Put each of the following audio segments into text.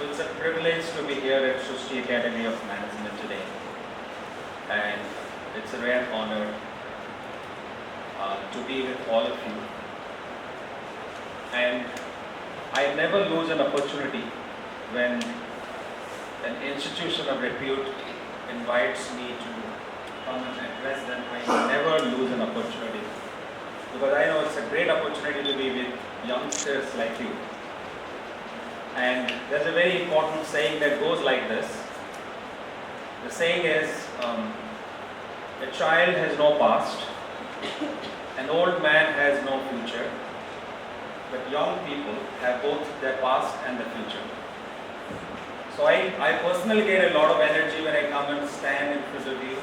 So it's a privilege to be here at Srishti Academy of Management today, and it's a rare honor to be with all of you. And I never lose an opportunity when an institution of repute invites me to come and address them. I never lose an opportunity because I know it's a great opportunity to be with youngsters like you. And there's a very important saying that goes like this. The saying is, a child has no past, an old man has no future, but young people have both their past and the future. So I personally get a lot of energy when I come and stand in front of you,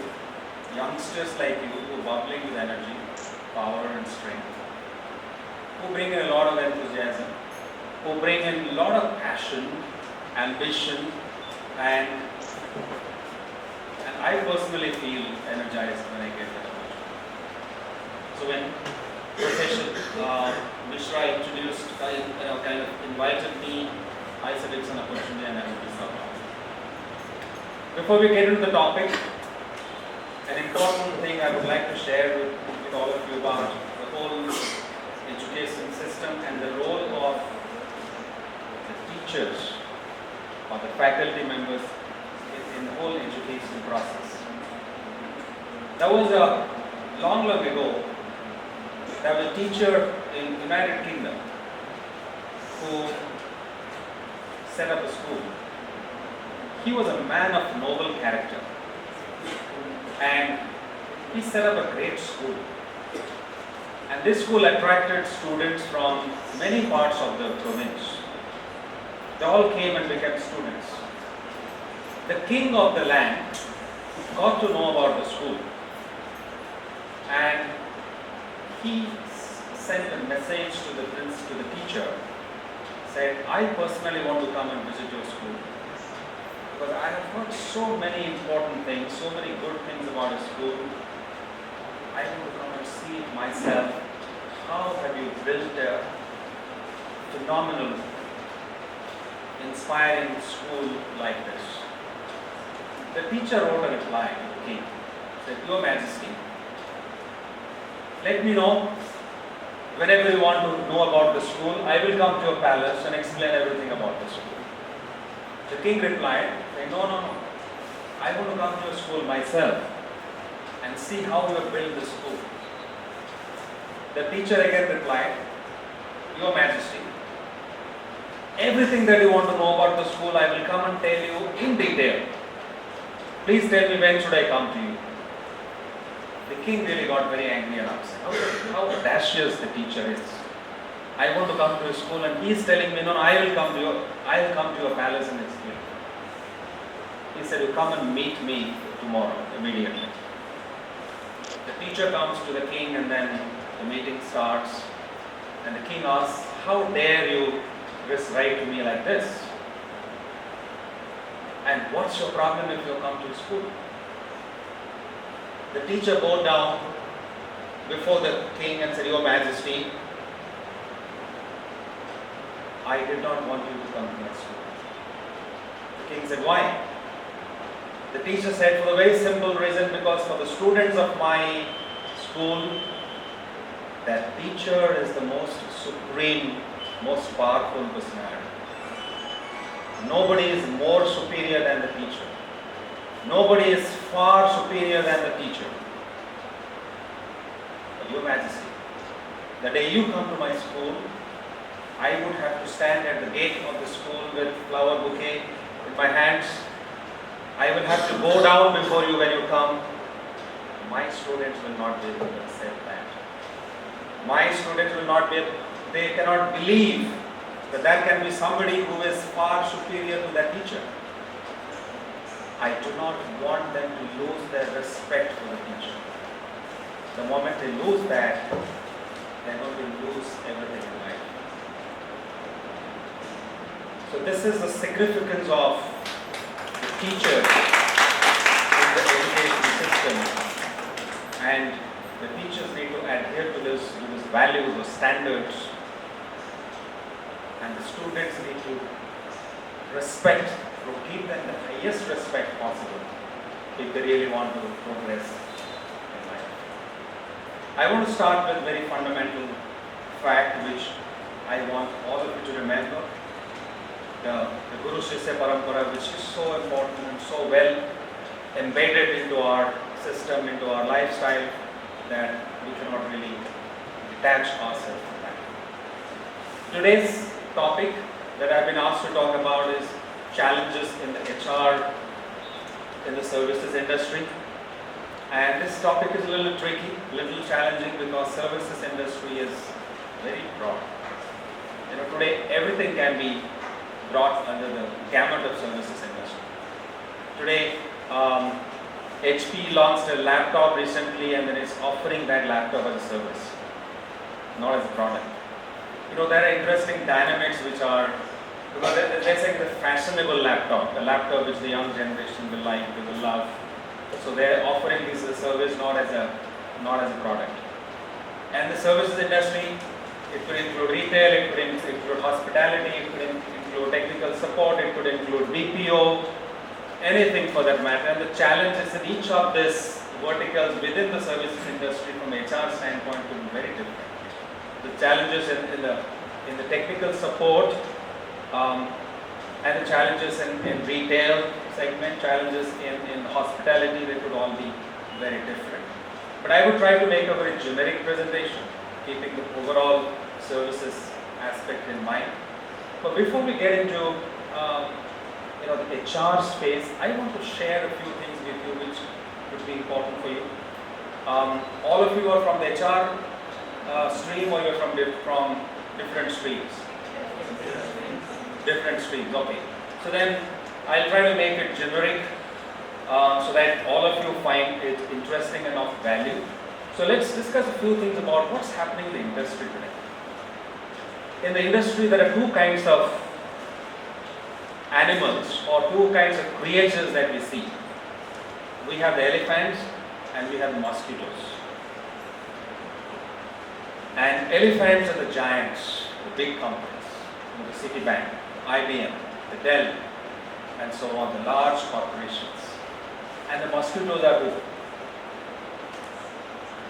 youngsters like you who are bubbling with energy, power and strength, who bring in a lot of enthusiasm, who bring in a lot of passion, ambition, and I personally feel energized when I get that opportunity. So when Professor Mishra introduced, kind of invited me, I said it's an opportunity and I will be so happy. Before we get into the topic, an important thing I would like to share with all of you about the whole education system and the role of the teachers or the faculty members in the whole education process. There was long ago, there was a teacher in United Kingdom who set up a school. He was a man of noble character and he set up a great school. And this school attracted students from many parts of the province. They all came and became students. The king of the land got to know about the school and he sent a message to the teacher, said, I personally want to come and visit your school because I have heard so many important things, so many good things about a school. I want to come and see it myself. How have you built a phenomenal, inspiring school like this? The teacher wrote a reply to the king, said, Your Majesty, let me know whenever you want to know about the school. I will come to your palace and explain everything about the school. The king replied, saying, No, I want to come to your school myself and see how you have built the school. The teacher again replied, Your Majesty, everything that you want to know about the school, I will come and tell you in detail. Please tell me when should I come to you. The king really got very angry and upset. How audacious the teacher is. I want to come to your school and he is telling me, no, I will come to your palace and explain. He said, you come and meet me tomorrow, immediately. The teacher comes to the king and then the meeting starts. And the king asks, how dare you write to me like this? And what's your problem if you come to school? The teacher bowed down before the king and said, Your Majesty, I did not want you to come to my school. The king said, why? The teacher said, for the very simple reason, because for the students of my school, that teacher is the most supreme, most powerful personality. Nobody is more superior than the teacher. Nobody is far superior than the teacher. But Your Majesty, the day you come to my school, I would have to stand at the gate of the school with flower bouquet in my hands. I will have to bow down before you when you come. My students will not be able to accept that. My students will not be, they cannot believe that there can be somebody who is far superior to that teacher. I do not want them to lose their respect for the teacher. The moment they lose that, they're going to lose everything in life. So this is the significance of the teacher in the education system. And the teachers need to adhere to these values or standards. And the students need to respect, to give them the highest respect possible if they really want to progress in life. I want to start with very fundamental fact which I want all of you to remember. The Guru Shishya Parampara, which is so important and so well embedded into our system, into our lifestyle, that we cannot really detach ourselves from that. Today's topic that I've been asked to talk about is challenges in the HR in the services industry. And this topic is a little tricky, a little challenging, because services industry is very broad. Today everything can be brought under the gamut of services industry. Today, HP launched a laptop recently, and then it's offering that laptop as a service, not as a product. There are interesting dynamics which are, because they're saying the fashionable laptop, the laptop which the young generation will like, they will love. So they're offering this as a service, not as a product. And the services industry, it could include retail, it could include hospitality, it could include technical support, it could include BPO, anything for that matter. And the challenge is that each of these verticals within the services industry from HR standpoint could be very different. The challenges in the technical support and the challenges in retail segment, challenges in hospitality, they could all be very different. But I would try to make a very generic presentation, keeping the overall services aspect in mind. But before we get into the HR space, I want to share a few things with you which would be important for you. All of you are from the HR stream, or you're from different streams? Different streams, okay. So then I'll try to make it generic so that all of you find it interesting and of value. So let's discuss a few things about what's happening in the industry today. In the industry, there are two kinds of animals or two kinds of creatures that we see. We have the elephants and we have the mosquitoes. And elephants are the giants, the big companies, the Citibank, IBM, the Dell, and so on, the large corporations. And the mosquitoes are who?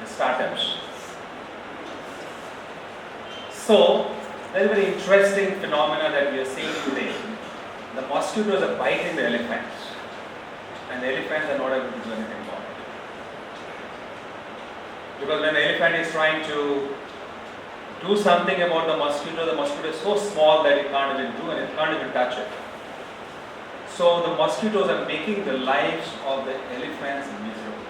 The startups. So, there is a very interesting phenomena that we are seeing today. The mosquitoes are biting the elephants, and the elephants are not able to do anything about it. Because when the elephant is trying to do something about the mosquito is so small that it can't even do, and it can't even touch it. So the mosquitoes are making the lives of the elephants miserable.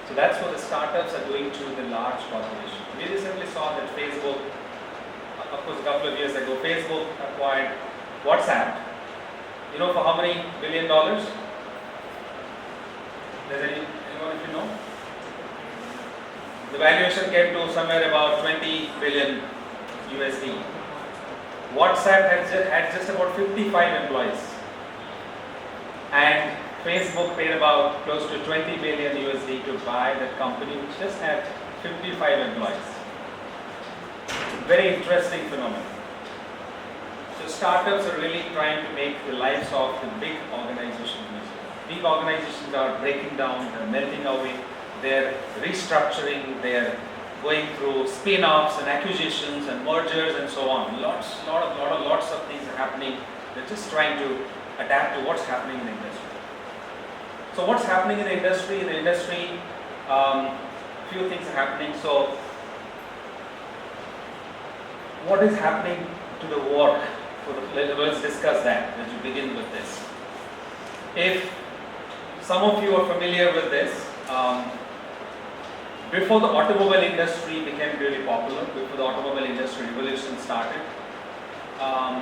So that's what the startups are doing to the large corporations. We recently saw that Facebook, of course a couple of years ago, Facebook acquired WhatsApp. For how many $1 billion? Does anyone if you know? The valuation came to somewhere about 20 billion USD. WhatsApp had just about 55 employees, and Facebook paid about close to 20 billion USD to buy that company which just had 55 employees. Very interesting phenomenon. So startups are really trying to make the lives of the big organizations miserable. Big organizations are breaking down, they're melting away, they're restructuring, they're going through spin-offs and acquisitions and mergers and so on. Lots of things are happening. They're just trying to adapt to what's happening in the industry. So what's happening in the industry? Few things are happening. So what is happening to the work? Let's discuss that as we begin with this. If some of you are familiar with this, before the automobile industry became really popular, before the automobile industry revolution started, how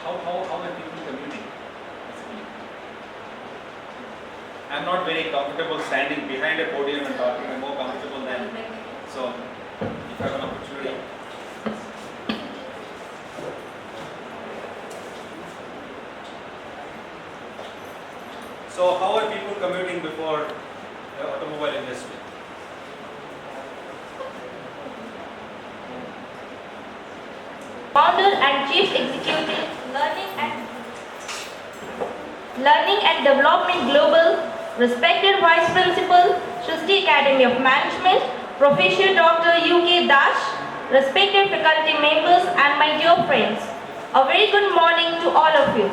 were people commuting? I'm not very comfortable standing behind a podium and talking. I'm more comfortable than. So, if I have an opportunity. So, how are people commuting before the automobile industry? Founder and Chief Executive, Learn Learning and Development Global, respected Vice Principal, Srishti Academy of Management, Professor Dr. U.K. Das, respected faculty members and my dear friends. A very good morning to all of you.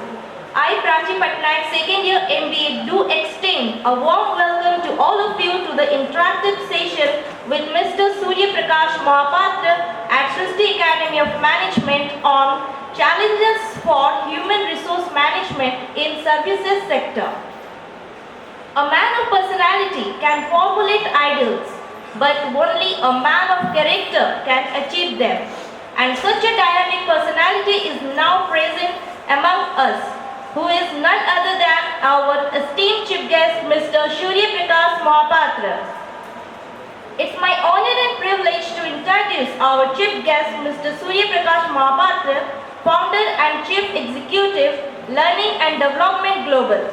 I, Prachi Patnaik, second year MBA, do extend a warm welcome to all of you to the interactive session with Mr. Surya Prakash Mohapatra at Srishti Academy of Management on Challenges for Human Resource Management in Services Sector. A man of personality can formulate ideals, but only a man of character can achieve them. And such a dynamic personality is now present among us, who is none other than our esteemed chief guest, Mr. Surya Prakash Mohapatra. It's my honor and privilege to introduce our chief guest, Mr. Surya Prakash Mohapatra, founder and chief executive, Learning and Development Global.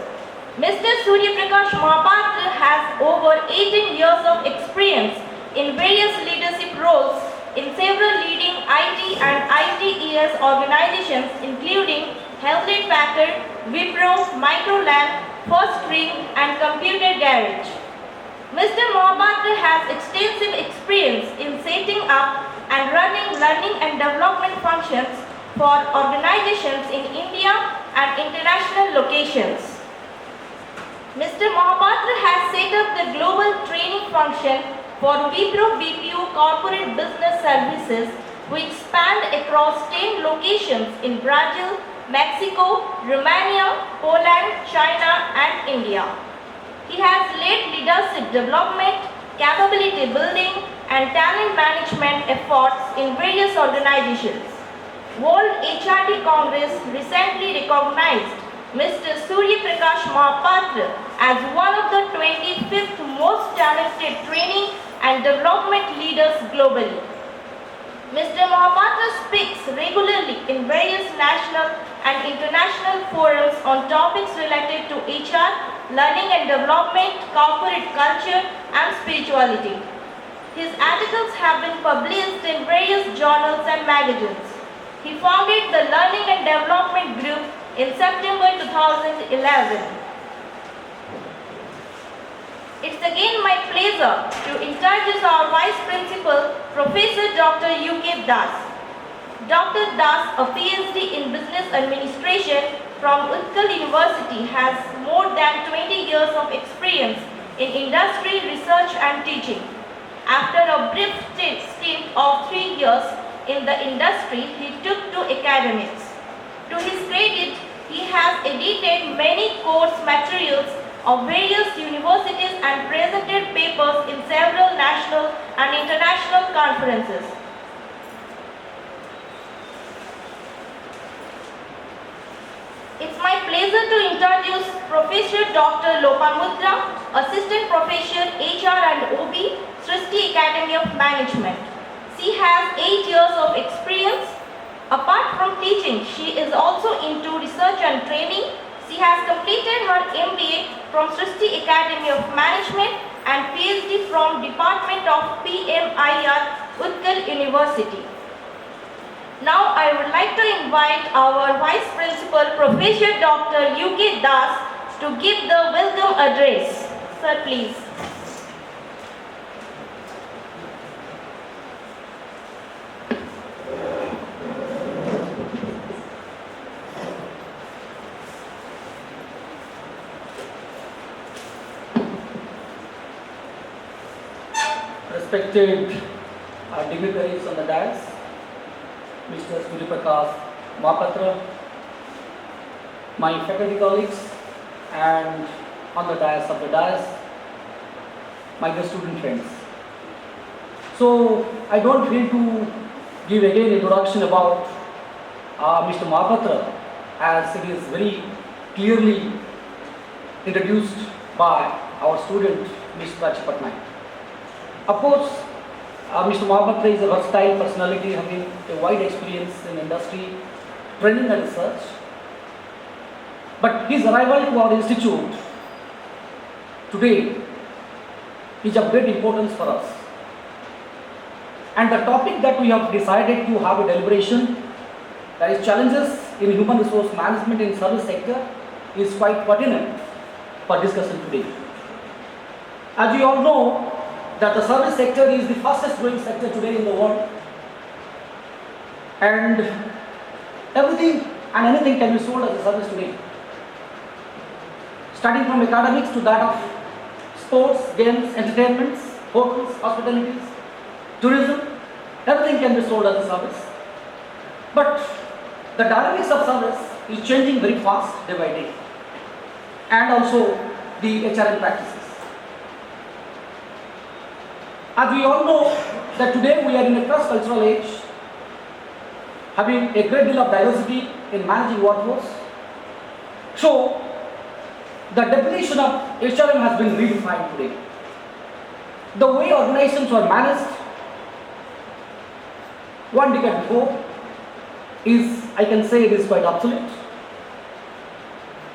Mr. Surya Prakash Mohapatra has over 18 years of experience in various leadership roles in several leading IT and ITES organizations, including Hewlett Packard, Wipro, Microland, FirstRing, and Computer Garage. Mr. Mohapatra has extensive experience in setting up and running learning and development functions for organizations in India and international locations. Mr. Mohapatra has set up the global training function for Wipro BPO Corporate Business Services, which spanned across 10 locations in Brazil, Mexico, Romania, Poland, China, and India. He has led leadership development, capability building, and talent management efforts in various organizations. World HRD Congress recently recognized Mr. Surya Prakash Mohapatra as one of the 25th most talented training and development leaders globally. Mr. Mohapatra speaks regularly in various national and international forums on topics related to HR, learning and development, corporate culture, and spirituality. His articles have been published in various journals and magazines. He founded the Learning and Development Group in September 2011. It's again my pleasure to introduce our Vice Principal, Professor Dr. U.K. Das. Dr. Das, a PhD in Business Administration from Utkal University, has more than 20 years of experience in industry, research and teaching. After a brief stint of 3 years in the industry, he took to academics. To his credit, he has edited many course materials of various universities and presented papers in several national and international conferences. It's my pleasure to introduce Professor Dr. Lopamudra, Assistant Professor HR and OB, Srishti Academy of Management. She has 8 years of experience. Apart from teaching, she is also into research and training. She has completed her MBA from Srishti Academy of Management and PhD from Department of PMIR, Utkal University. Now I would like to invite our Vice Principal, Professor Dr. U.K. Das, to give the welcome address. Sir, please. Respected dignitaries on the dais, Mr. Surya Prakash Mohapatra, my faculty colleagues, and on the dais of the dais, my dear student friends. So I don't feel to give again introduction about Mr. Mohapatra, as it is very clearly introduced by our student, Ms. Prachi Patnaik. Of course, Mr. Mohapatra is a versatile personality having a wide experience in industry, training and research. But his arrival to our institute today is of great importance for us. And the topic that we have decided to have a deliberation, that is challenges in human resource management in service sector, is quite pertinent for discussion today. As we all know that the service sector is the fastest growing sector today in the world, and everything and anything can be sold as a service today. Starting from academics to that of sports, games, entertainments, hotels, hospitalities, tourism, everything can be sold as a service. But the dynamics of service is changing very fast day by day, and also the HRM practices. As we all know that today we are in a cross-cultural age, having a great deal of diversity in managing workforce. So, the definition of HRM has been redefined today. The way organizations were managed one decade before is, I can say, it is quite obsolete.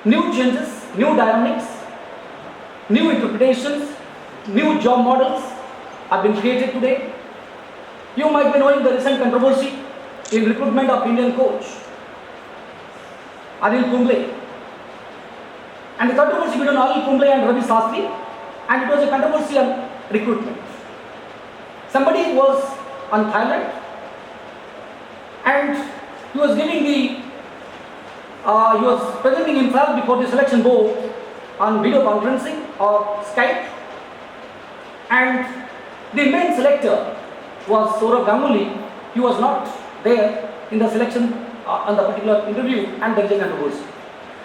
New changes, new dynamics, new interpretations, new job models have been created today. You might be knowing the recent controversy in recruitment of Indian coach Anil Kumble, and the controversy between Anil Kumble and Ravi Shastri, and it was a controversy on recruitment. Somebody was on Thailand and he was giving he was presenting himself before the selection board on video conferencing or Skype, and the main selector was Saurav Ganguly. He was not there in the selection on the particular interview, and there is a controversy.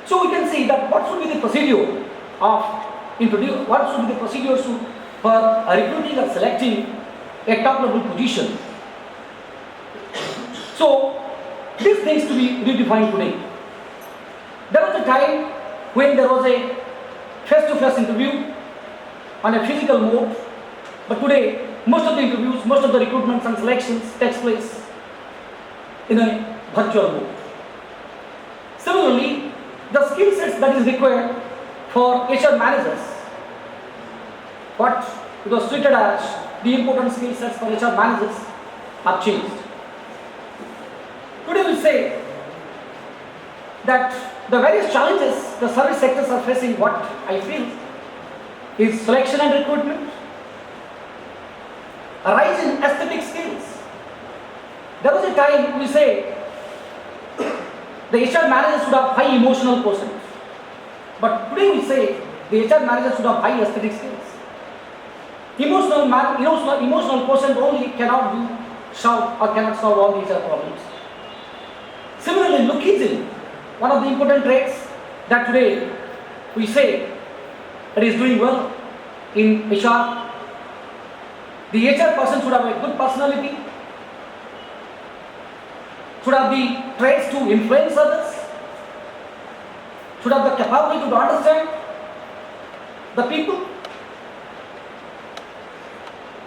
So we can see that what should be the procedure of what should be the procedures for recruiting or selecting a top level position. So this needs to be redefined today. There was a time when there was a face-to-face interview on a physical mode, but today most of the interviews, most of the recruitments and selections takes place in a virtual mode. Similarly, the skill sets that is required for HR managers, what it was treated as the important skill sets for HR managers, have changed. Today we say that the various challenges the service sectors are facing, what I feel is selection and recruitment, a rise in aesthetic skills. There was a time we say the HR managers should have high emotional quotient, but today we say the HR managers should have high aesthetic skills. Emotional quotient only cannot solve all the HR problems. Similarly, lookism, one of the important traits that today we say that is doing well in HR. The HR person should have a good personality, should have the traits to influence others, should have the capability to understand the people.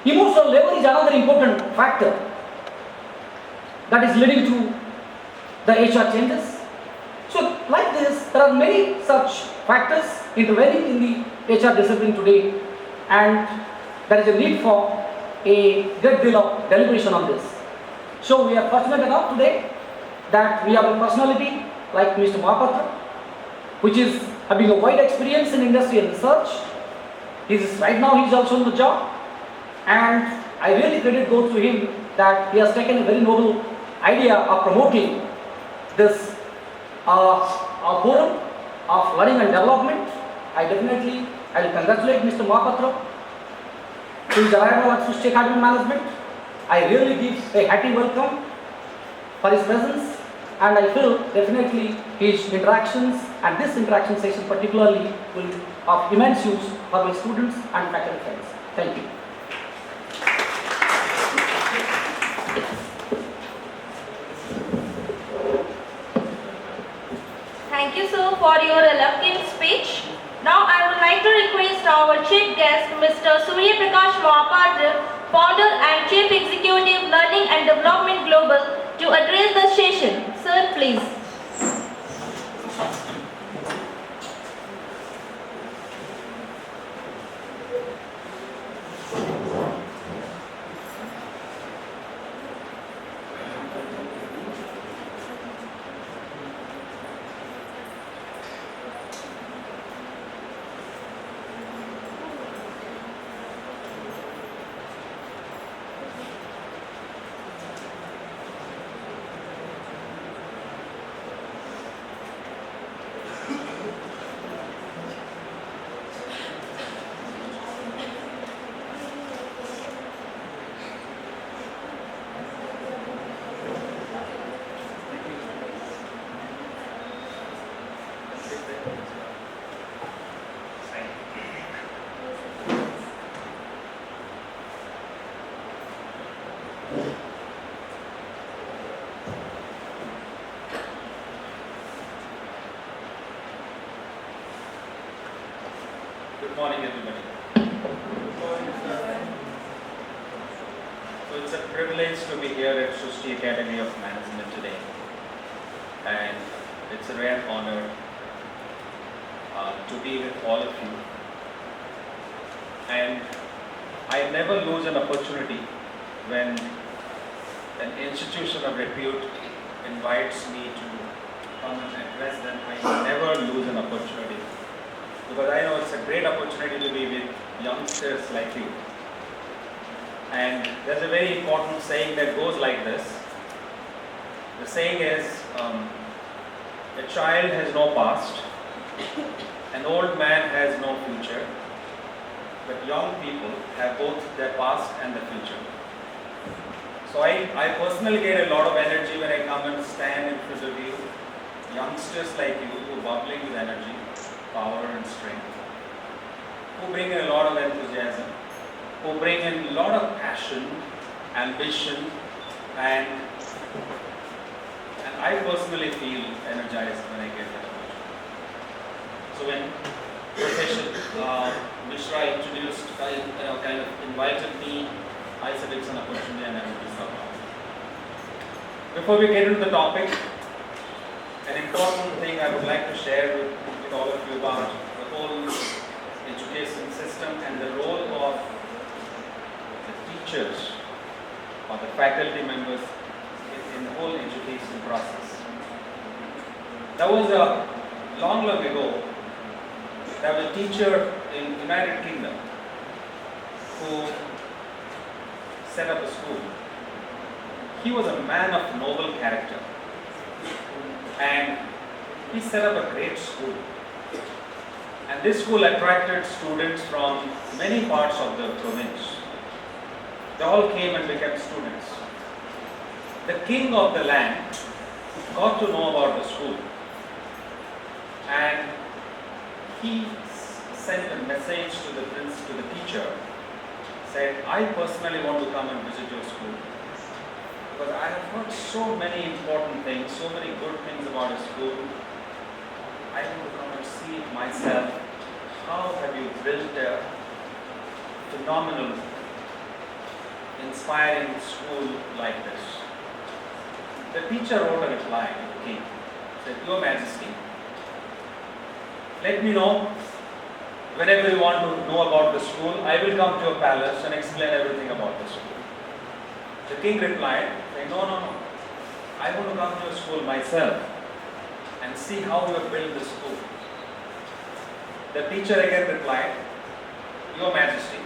Emotional level is another important factor that is leading to the HR changes. So like this, there are many such factors intervening in the HR discipline today, and there is a need for a great deal of deliberation on this. So we are fortunate enough today that we have a personality like Mr. Mahapatra, which is having a wide experience in industry and research. Right now he is also in the job, and I really credit goes to him that he has taken a very noble idea of promoting this forum of learning and development. I will congratulate Mr. Mahapatra to his arrival at Srishti Academy Management. I really give a hearty welcome for his presence, and I feel definitely his interactions and this interaction session particularly will be of immense use for my students and faculty friends. Thank you. Thank you, sir, for your eloquent speech. Now I would like to request our chief guest, Mr. Surya Prakash Mahapatra, founder and chief executive Learning and Development Global, to address the session. Sir, please. Good morning, everybody. So it's a privilege to be here at Srishti Academy of Management today, and it's a rare honor to be with all of you. And I never lose an opportunity when an institution of repute invites me to come and address them. I never lose an opportunity, because I know it's a great opportunity to be with youngsters like you. And there's a very important saying that goes like this. The saying is, a child has no past, an old man has no future, but young people have both their past and the future. So I personally get a lot of energy when I come and stand in front of you, youngsters like you who are bubbling with energy, power and strength, who bring in a lot of enthusiasm, who bring in a lot of passion, ambition, and I personally feel energized when I get that opportunity. So when Professor Mishra introduced, kind of invited me, I said it's an opportunity and I will be so proud. Before we get into the topic, an important thing I would like to share with all of you about the whole education system and the role of the teachers or the faculty members in the whole education process. There was a long ago, there was a teacher in United Kingdom who set up a school. He was a man of noble character, and he set up a great school. And this school attracted students from many parts of the province. They all came and became students. The king of the land got to know about the school, and he sent a message to the teacher, said, I personally want to come and visit your school, because I have heard so many important things, so many good things about your school. I want to come and see it myself. How have you built a phenomenal, inspiring school like this? The teacher wrote a reply to the king. Said, Your Majesty, let me know whenever you want to know about the school. I will come to your palace and explain everything about the school. The king replied, saying, No. I want to come to your school myself and see how you have built the school. The teacher again replied, Your Majesty,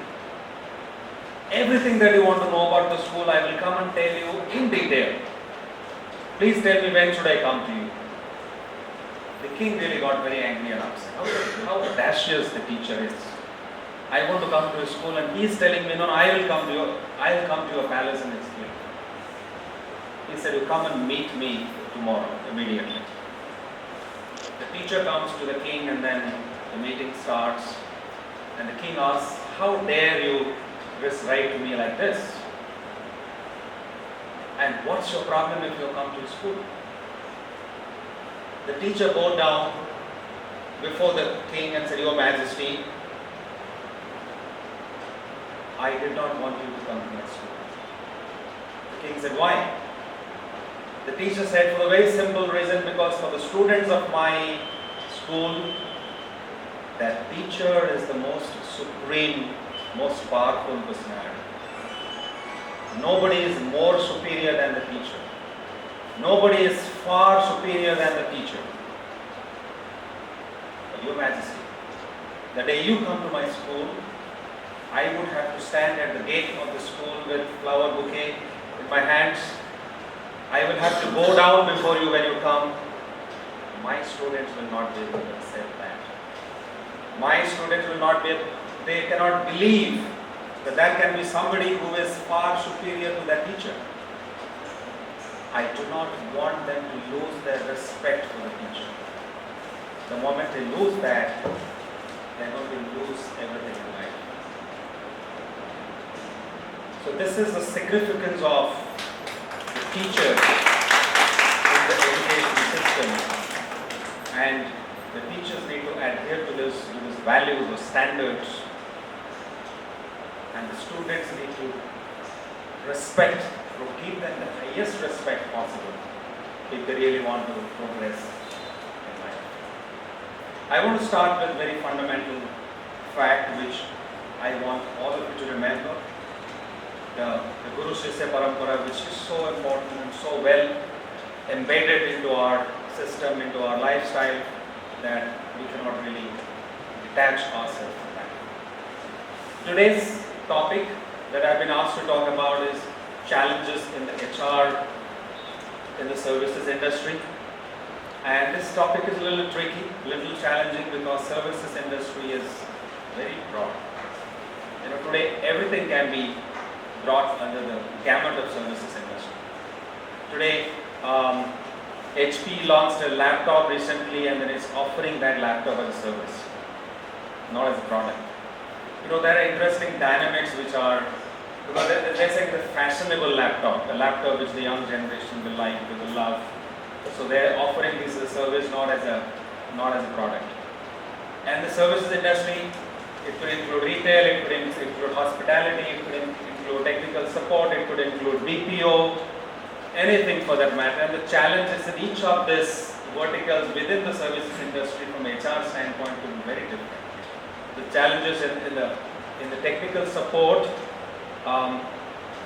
everything that you want to know about the school, I will come and tell you in detail. Please tell me, when should I come to you? The king really got very angry and upset. How audacious the teacher is. I want to come to your school and he is telling me, No, I will come to your palace and explain. He said, You come and meet me tomorrow, immediately. The teacher comes to the king, and then the meeting starts, and the king asks, How dare you write to me like this? And what's your problem if you come to school? The teacher bowed down before the king and said, Your Majesty, I did not want you to come to my school. The king said, Why? The teacher said, For a very simple reason, because for the students of my school, that teacher is the most supreme, most powerful personality. Nobody is more superior than the teacher. Nobody is far superior than the teacher. But Your Majesty, the day you come to my school, I would have to stand at the gate of the school with flower bouquet in my hands. I will have to bow down before you when you come. My students will not be able to accept that. My students will not be able, they cannot believe that there can be somebody who is far superior to that teacher. I do not want them to lose their respect for the teacher. The moment they lose that, they are going to lose everything in life. So this is the significance of the teacher in the education system. And The teachers need to adhere to this values or standards, and the students need to respect, to give them the highest respect possible if they really want to progress in life. I want to start with a very fundamental fact which I want all of you to remember. The Guru Shishya Parampara, which is so important and so well embedded into our system, into our lifestyle, that we cannot really detach ourselves from that. Today's topic that I've been asked to talk about is challenges in the HR, in the services industry. And this topic is a little tricky, a little challenging, because services industry is very broad. Today everything can be brought under the gamut of services industry. Today, HP launched a laptop recently, and then it's offering that laptop as a service, not as a product. There are interesting dynamics which are, because they're saying the fashionable laptop, the laptop which the young generation will like, they will love. So they're offering this as a service, not as a product. And the services industry, it could include retail, it could include hospitality, it could include technical support, it could include BPO, anything for that matter. And the challenge is that each of these verticals within the services industry from HR standpoint could be very different. The challenges in the technical support and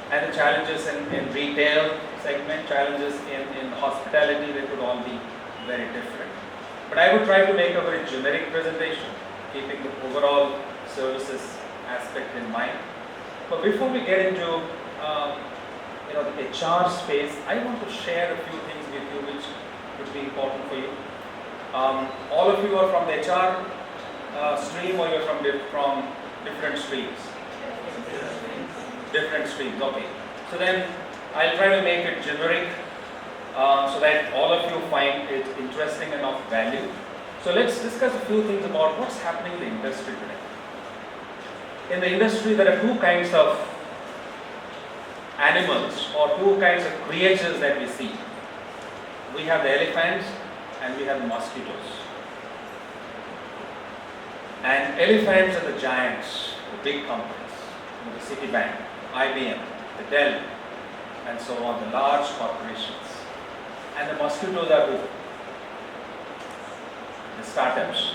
the challenges in retail segment, challenges in hospitality, they could all be very different. But I would try to make a very generic presentation, keeping the overall services aspect in mind. But before we get into the HR space, I want to share a few things with you which would be important for you. All of you are from the HR stream, or you're from different streams? Different streams, okay. So then I'll try to make it generic so that all of you find it interesting and of value. So let's discuss a few things about what's happening in the industry today. In the industry, there are two kinds of animals or two kinds of creatures that we see. We have the elephants and we have the mosquitoes. And elephants are the giants, the big companies, the Citibank, IBM, the Dell, and so on, the large corporations. And the mosquitoes are who? The startups.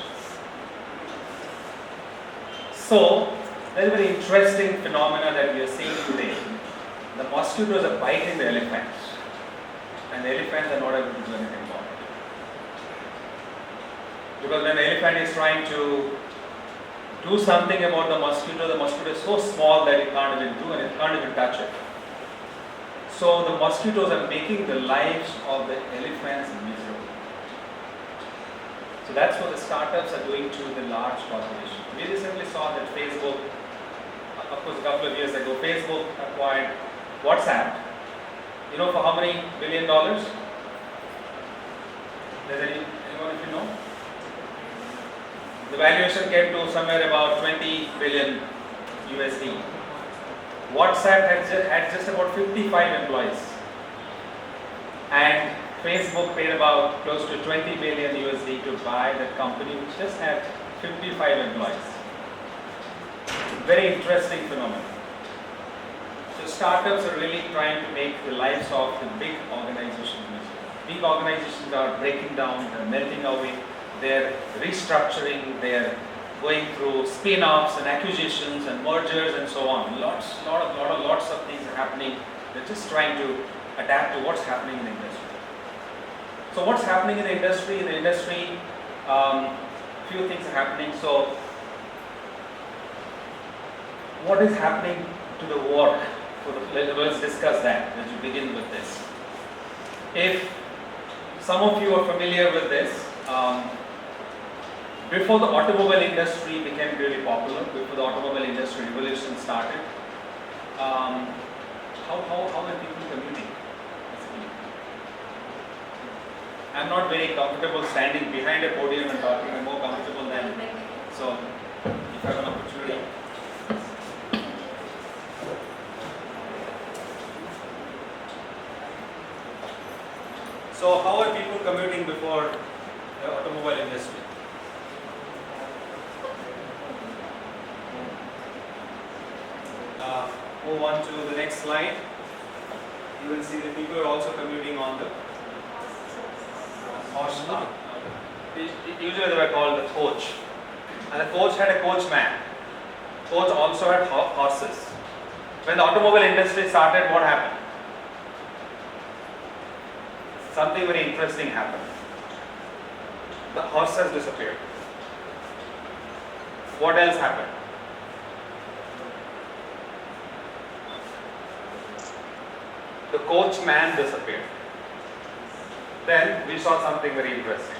So, there is a very interesting phenomena that we are seeing today. The mosquitoes are biting the elephants, and the elephants are not able to do anything about it. Because when the elephant is trying to do something about the mosquito is so small that it can't even do, and it can't even touch it. So the mosquitoes are making the lives of the elephants miserable. So that's what the startups are doing to the large corporations. We recently saw that Facebook, of course a couple of years ago, Facebook acquired WhatsApp. For how many $1 billion? Does anyone if you know? The valuation came to somewhere about 20 billion USD. WhatsApp had just about 55 employees, and Facebook paid about close to 20 billion USD to buy that company, which just had 55 employees. Very interesting phenomenon. So startups are really trying to make the lives of the big organizations miserable. Big organizations are breaking down, they're melting away, they're restructuring, they're going through spin-offs and acquisitions and mergers and so on. Lots of things are happening. They're just trying to adapt to what's happening in the industry. So what's happening in the industry? Few things are happening. So what is happening to the work? Let's discuss that. Let's begin with this. If some of you are familiar with this, before the automobile industry became really popular, before the automobile industry revolution started, how were people commuting? I'm not very comfortable standing behind a podium and talking. I'm more comfortable than so. If I have an opportunity. So how are people commuting before the automobile industry? move on to the next slide, you will see the people are also commuting on the horse. Usually they were called the coach. And the coach had a coachman. Coach also had horses. When the automobile industry started, what happened? Something very interesting happened. The horses disappeared. What else happened? The coachman disappeared. Then we saw something very interesting.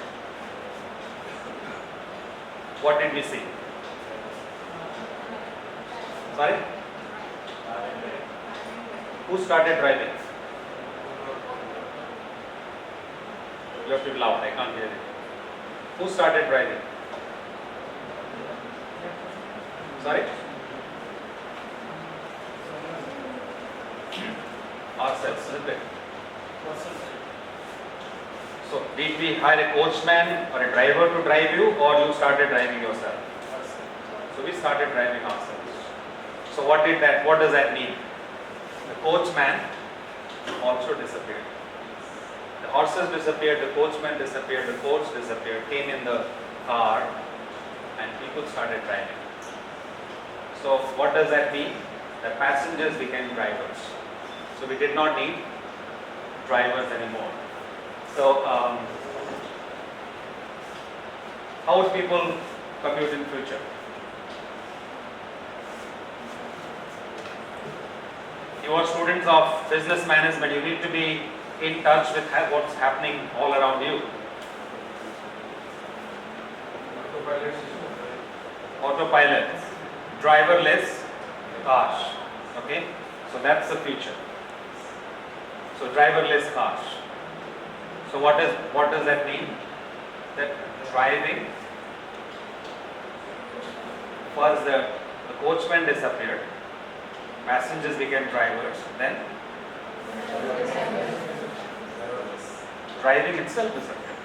What did we see? Sorry? Who started driving? You have to be loud, I can't hear you. Who started driving? Sorry? Ourselves, isn't it? So, did we hire a coachman or a driver to drive you, or you started driving yourself? So, we started driving ourselves. So, what does that mean? The coachman also disappeared. The horses disappeared, the coachman disappeared, the coach disappeared, came in the car, and people started driving. So, what does that mean? The passengers became drivers. So, we did not need drivers anymore. So, how would people commute in future? You are students of business management, you need to be in touch with what's happening all around you. Autopilot, driverless cars. Okay, so that's the future. So driverless cars. So what does that mean? That driving, first the coachman disappeared, passengers became drivers, then driving itself disappeared.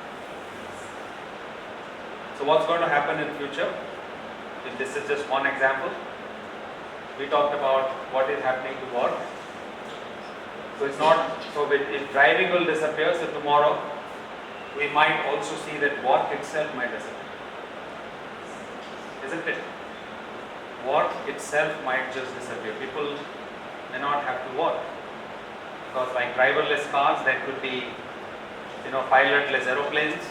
So what's going to happen in future? If this is just one example, we talked about what is happening to work. So it's not, so if driving will disappear, so tomorrow we might also see that work itself might disappear. Isn't it? Work itself might just disappear. People may not have to work. Because like driverless cars, that could be, pilotless aeroplanes,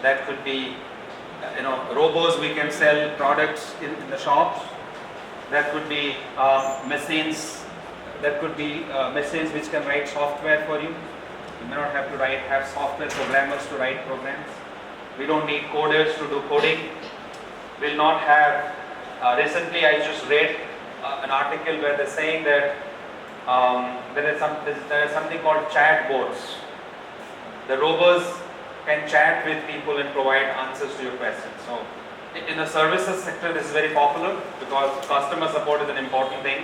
that could be, robots we can sell products in the shops, that could be machines. That could be machines which can write software for you. You may not have to have software programmers to write programs. We don't need coders to do coding. We'll not have, recently I just read an article where they're saying that there is something called chat bots. The robots can chat with people and provide answers to your questions. So in the services sector this is very popular because customer support is an important thing.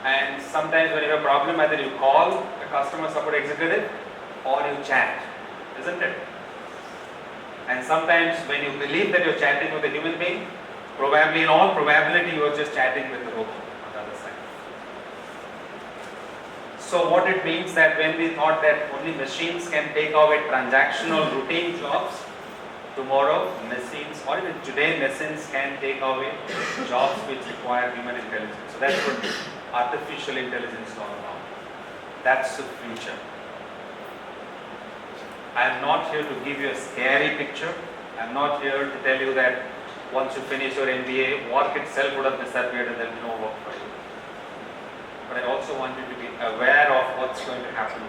And sometimes when you have a problem, either you call a customer support executive or you chat, isn't it? And sometimes when you believe that you're chatting with a human being, probably in all probability you are just chatting with the robot on the other side. So what it means that when we thought that only machines can take away transactional routine jobs, tomorrow machines or even today machines can take away jobs which require human intelligence. So that's what artificial intelligence is all about. That's the future. I am not here to give you a scary picture. I am not here to tell you that once you finish your MBA, work itself would have disappeared and there will be no work for you. But I also want you to be aware of what's going to happen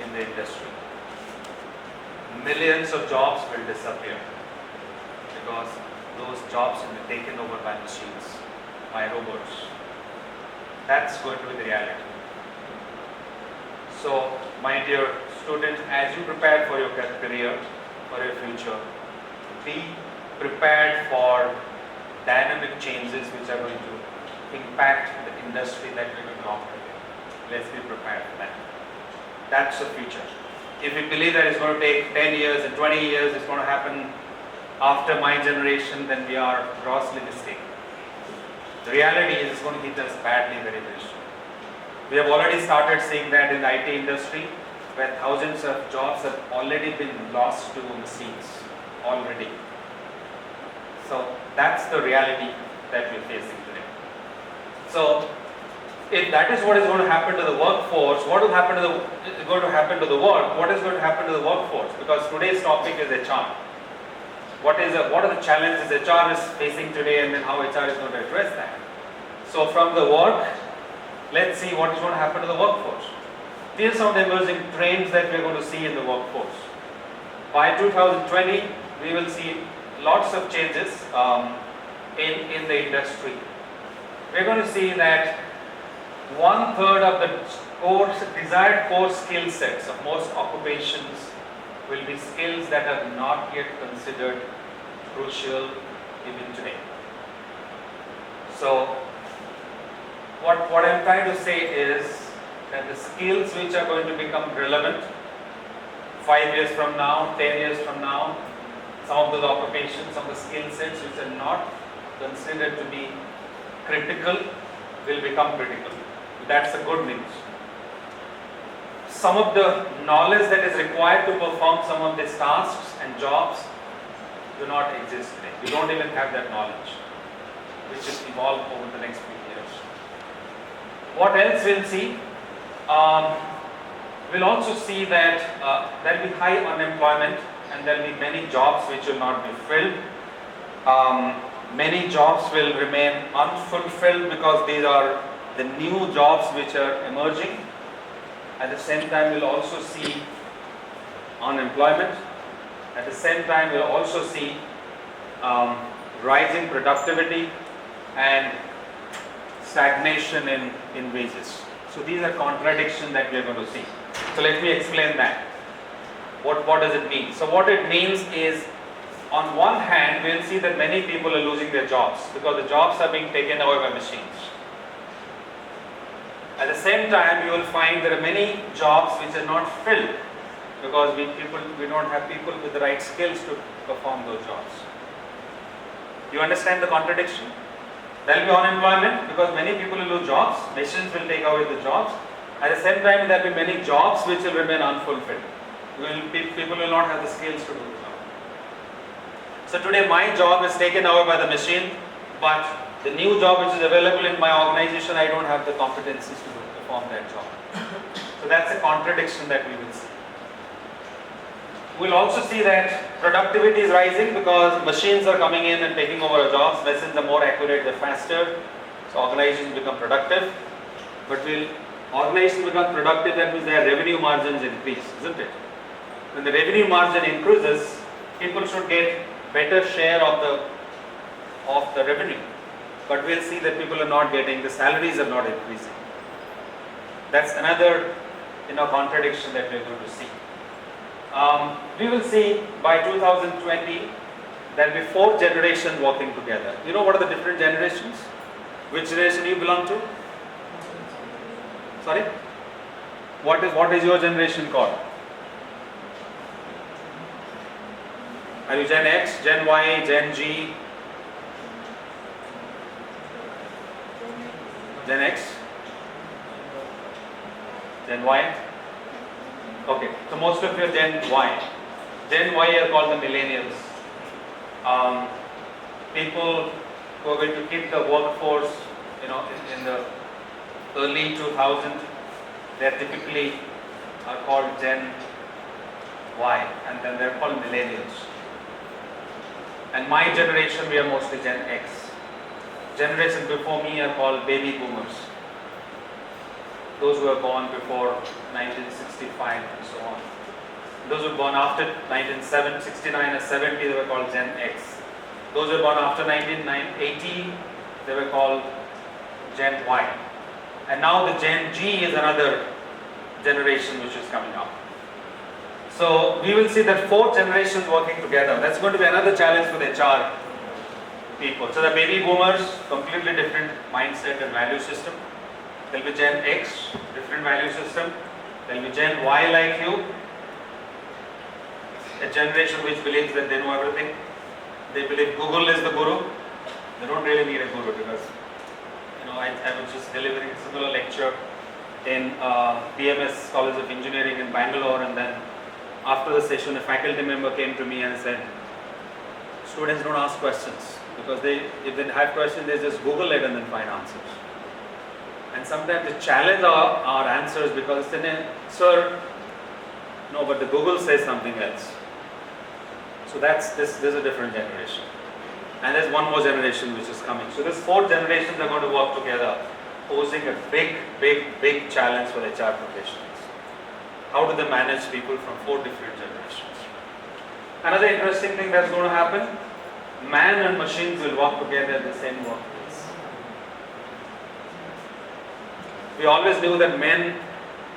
in the industry. Millions of jobs will disappear because those jobs will be taken over by machines, by robots. That's going to be the reality. So, my dear students, as you prepare for your career, for your future, be prepared for dynamic changes which are going to impact the industry that we will operate in. Let's be prepared for that. That's the future. If we believe that it's going to take 10 years and 20 years, it's going to happen after my generation, then we are grossly mistaken. The reality is it's going to hit us badly very, very soon. We have already started seeing that in the IT industry, where thousands of jobs have already been lost to machines already. So that's the reality that we're facing today. So if that is what is going to happen to the workforce, what will happen to the going to happen to the work? What is going to happen to the workforce? Because today's topic is HR. What are the challenges HR is facing today, and then how HR is going to address that? So from the work, let's see what is going to happen to the workforce. These are some of the emerging trends that we're going to see in the workforce. By 2020, we will see lots of changes in the industry. We're going to see that 1/3 of the desired core skill sets of most occupations will be skills that are not yet considered crucial even today. So what I'm trying to say is that the skills which are going to become relevant 5 years from now, 10 years from now, some of those occupations, some of the skill sets which are not considered to be critical will become critical. That's the good news. Some of the knowledge that is required to perform some of these tasks and jobs do not exist today. We don't even have that knowledge, which will evolve over the next few years. What else we'll see? We'll also see that there will be high unemployment, and there will be many jobs which will not be filled. Many jobs will remain unfulfilled because these are the new jobs which are emerging. At the same time, we'll also see unemployment. At the same time, we'll also see rising productivity and stagnation in wages. So these are contradictions that we are going to see. So let me explain that. What does it mean? So what it means is, on one hand, we'll see that many people are losing their jobs because the jobs are being taken away by machines. At the same time, you will find there are many jobs which are not filled because we don't have people with the right skills to perform those jobs. You understand the contradiction? There will be unemployment because many people will lose jobs, machines will take away the jobs. At the same time, there will be many jobs which will remain unfulfilled. People will not have the skills to do the job. So today my job is taken away by the machine, but the new job which is available in my organization, I don't have the competencies to perform that job. So that's a contradiction that we will see. We'll also see that productivity is rising because machines are coming in and taking over our jobs. Machines are more accurate, they're faster, so organizations become productive. But will organizations become productive, that means their revenue margins increase, isn't it? When the revenue margin increases, people should get better share of the revenue. But we'll see that people are not getting, the salaries are not increasing. That's another contradiction that we're going to see. We will see by 2020 there will be 4 generations working together. You know what are the different generations? Which generation you belong to? Sorry? What is your generation called? Are you Gen X, Gen Y, Gen G? Gen X? Gen Y? Okay, so most of you are Gen Y. Gen Y are called the millennials. People who are going to hit the workforce, in the early 2000s, they typically are called Gen Y, and then they're called millennials. And my generation, we are mostly Gen X. Generation before me are called baby boomers. Those who were born before 1965 and so on. Those who were born after 1969 or 70, they were called Gen X. Those who were born after 1980, they were called Gen Y. And now the Gen G is another generation which is coming up. So we will see that 4 generations working together. That's going to be another challenge for the HR people. So the baby boomers, completely different mindset and value system. There will be Gen X, different value system. There will be Gen Y like you, a generation which believes that they know everything. They believe Google is the guru. They don't really need a guru because I was just delivering a similar lecture in BMS College of Engineering in Bangalore, and then after the session a faculty member came to me and said, students don't ask questions because if they have questions they just Google it and then find answers. And sometimes they challenge our answers because they say, sir, no, but the Google says something else. So this is a different generation. And there's one more generation which is coming. So this 4 generations are going to work together, posing a big challenge for HR professionals. How do they manage people from 4 different generations? Another interesting thing that's going to happen, man and machines will work together in the same workplace. We always knew that men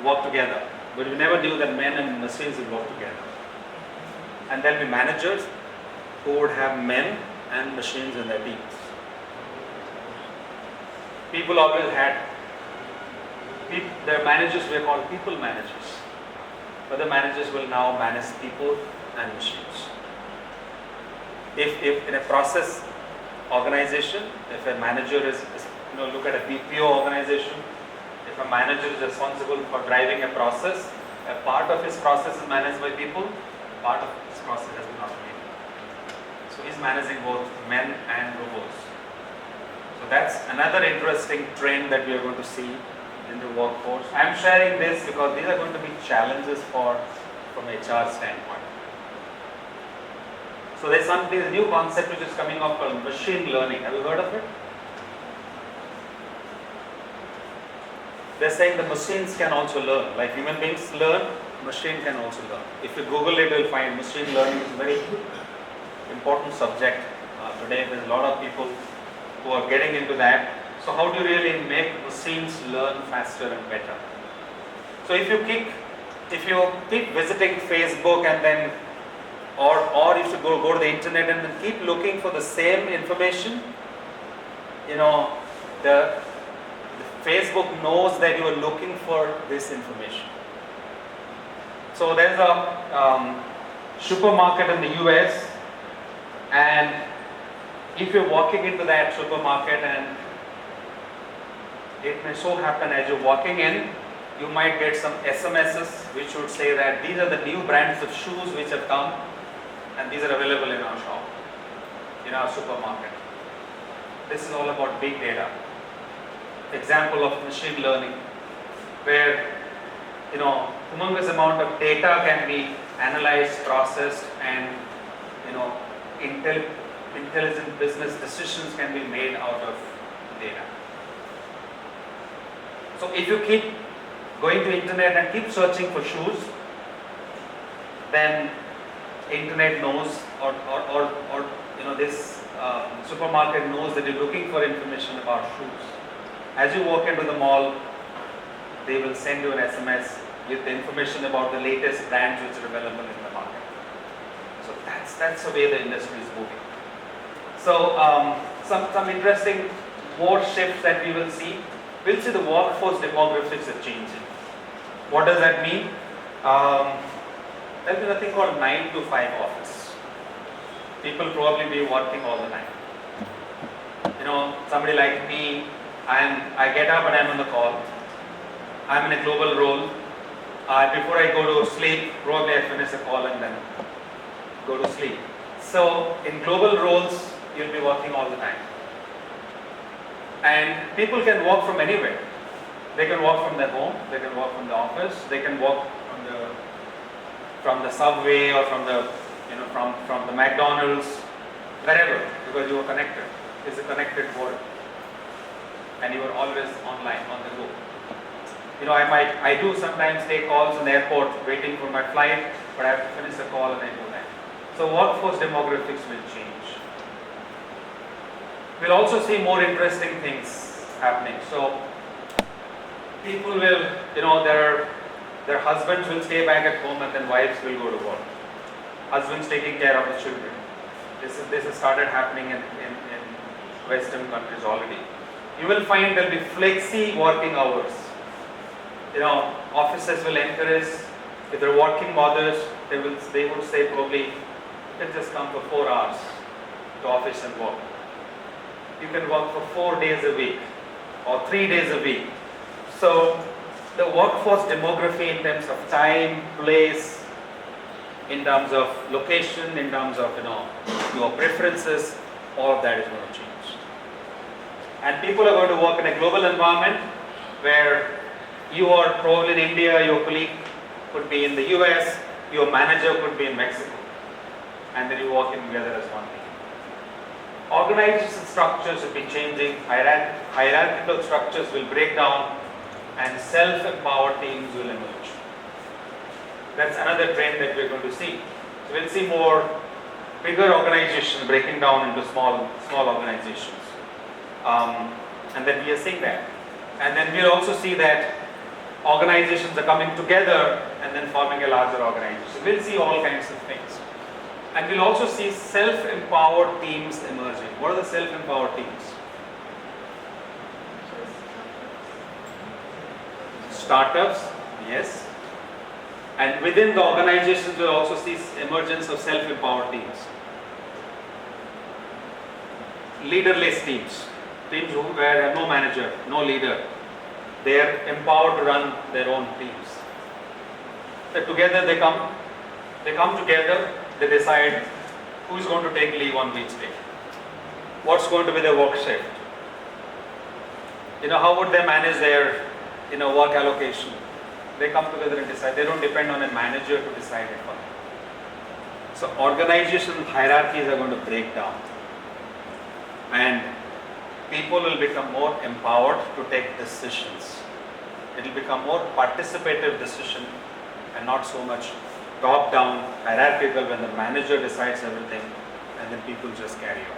work together, but we never knew that men and machines will work together. And there'll be managers who would have men and machines in their teams. People always had, their managers were called people managers. But the managers will now manage people and machines. If in a process organization, if a manager is look at a BPO organization, if a manager is responsible for driving a process, a part of his process is managed by people, part of his process has been automated. So he's managing both men and robots. So that's another interesting trend that we are going to see in the workforce. I am sharing this because these are going to be challenges from HR standpoint. So there's a new concept which is coming up called machine learning. Have you heard of it? They're saying the machines can also learn. Like human beings learn, machine can also learn. If you Google it, you'll find machine learning is a very important subject. Today there's a lot of people who are getting into that. So how do you really make machines learn faster and better? So if you keep visiting Facebook and then or if you go to the internet and then keep looking for the same information, the Facebook knows that you are looking for this information. So there's a supermarket in the US, and if you're walking into that supermarket and it may so happen as you're walking in, you might get some SMSs which would say that these are the new brands of shoes which have come and these are available in our shop, in our supermarket. This is all about big data. Example of machine learning, where humongous amount of data can be analyzed, processed, and intelligent business decisions can be made out of data. So if you keep going to internet and keep searching for shoes, then internet knows or this supermarket knows that you're looking for information about shoes. As you walk into the mall, they will send you an SMS with the information about the latest brands which are available in the market. So that's the way the industry is moving. So some interesting more shifts that we will see. We'll see the workforce demographics are changing. What does that mean? There'll be nothing called 9 to 5 office. People probably be working all the time. Somebody like me, I get up and I'm on the call. I'm in a global role. Before I go to sleep, probably I finish a call and then go to sleep. So in global roles, you'll be working all the time. And people can work from anywhere. They can work from their home, they can work from the office, they can work from the subway or from the McDonald's, wherever, because you are connected. It's a connected world. And you are always online, on the go. I do sometimes take calls in the airport waiting for my flight, but I have to finish the call and I do that. So workforce demographics will change. We'll also see more interesting things happening. So people will, their husbands will stay back at home and then wives will go to work. Husbands taking care of the children. This has started happening in Western countries already. You will find there will be flexi working hours. Offices will encourage, if they're working mothers, they would say probably, you can just come for 4 hours to office and work. You can work for 4 days a week. or 3 days a week. So the workforce demography in terms of time, place, in terms of location, in terms of your preferences, all of that is going to change. And people are going to work in a global environment where you are probably in India, your colleague could be in the US, your manager could be in Mexico, and then you work in together as one team. Organization structures will be changing, hierarchical structures will break down, and self-empowered teams will emerge. That's another trend that we're going to see. So we'll see more bigger organizations breaking down into small organizations. And then we are seeing that. And then we'll also see that organizations are coming together and then forming a larger organization. We'll see all kinds of things. And we'll also see self-empowered teams emerging. What are the self-empowered teams? Startups, yes. And within the organizations, we'll also see emergence of self-empowered teams. Leaderless teams, teams where they have no manager, no leader. They are empowered to run their own teams. So together they come together, they decide who is going to take leave on which day, what's going to be their work shift, how would they manage their work allocation. They come together and decide. They don't depend on a manager to decide it for them. So organization hierarchies are going to break down, and people will become more empowered to take decisions. It will become more participative decision and not so much top-down hierarchical when the manager decides everything and then people just carry on.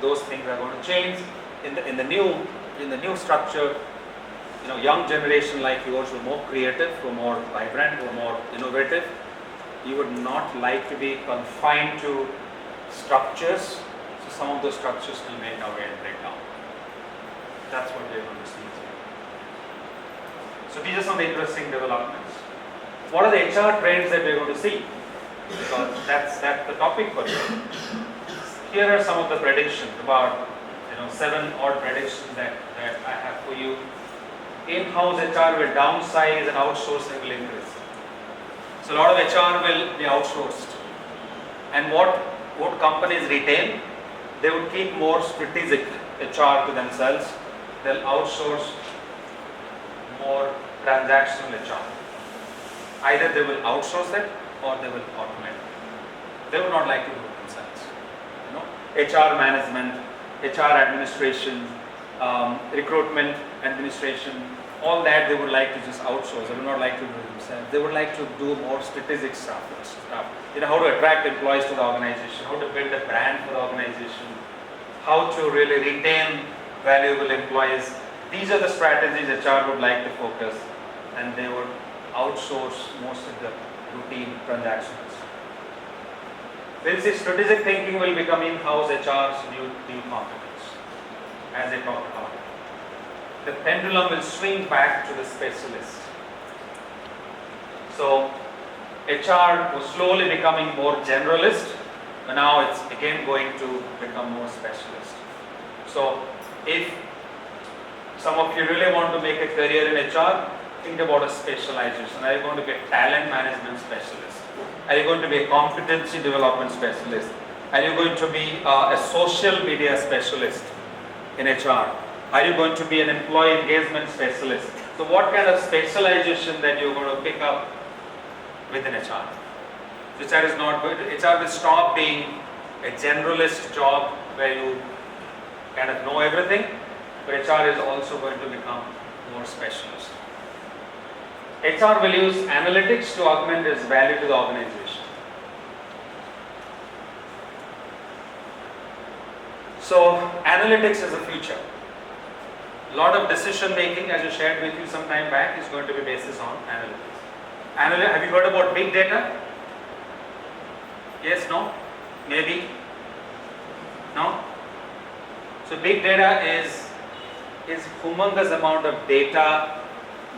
Those things are going to change in the new structure. Young generation like yours who are more creative, who are more vibrant, who are more innovative. You would not like to be confined to structures. So some of those structures will make our way and break down. That's what we're going to see. So these are some interesting developments. What are the HR trends that we're going to see? Because that's the topic for today. Here are some of the predictions, about 7 odd predictions that I have for you. In-house HR will downsize and outsourcing will increase. So a lot of HR will be outsourced. And what companies retain, they would keep more strategic HR to themselves. They'll outsource more transactional HR. Either they will outsource it or they will automate it. They would not like to do it themselves. HR management, HR administration, recruitment administration, all that they would like to just outsource. They would not like to do it themselves. They would like to do more strategic stuff. How to attract employees to the organization, how to build a brand for the organization, how to really retain valuable employees. These are the strategies HR would like to focus, and they would outsource most of the routine transactions. We'll see strategic thinking will become in-house HR's new competence, as I talked about. The pendulum will swing back to the specialist. So HR was slowly becoming more generalist, but now it's again going to become more specialist. So if some of you really want to make a career in HR, think about a specialization. Are you going to be a talent management specialist? Are you going to be a competency development specialist? Are you going to be a social media specialist in HR? Are you going to be an employee engagement specialist? So what kind of specialization that you're going to pick up within HR? HR is not going to, HR will stop being a generalist job where you kind of know everything, but HR is also going to become more specialist. HR will use analytics to augment its value to the organization. So analytics is the future. A lot of decision making, as I shared with you some time back, is going to be based on analytics. Have you heard about big data? Yes, no? Maybe? No? So big data is humongous amount of data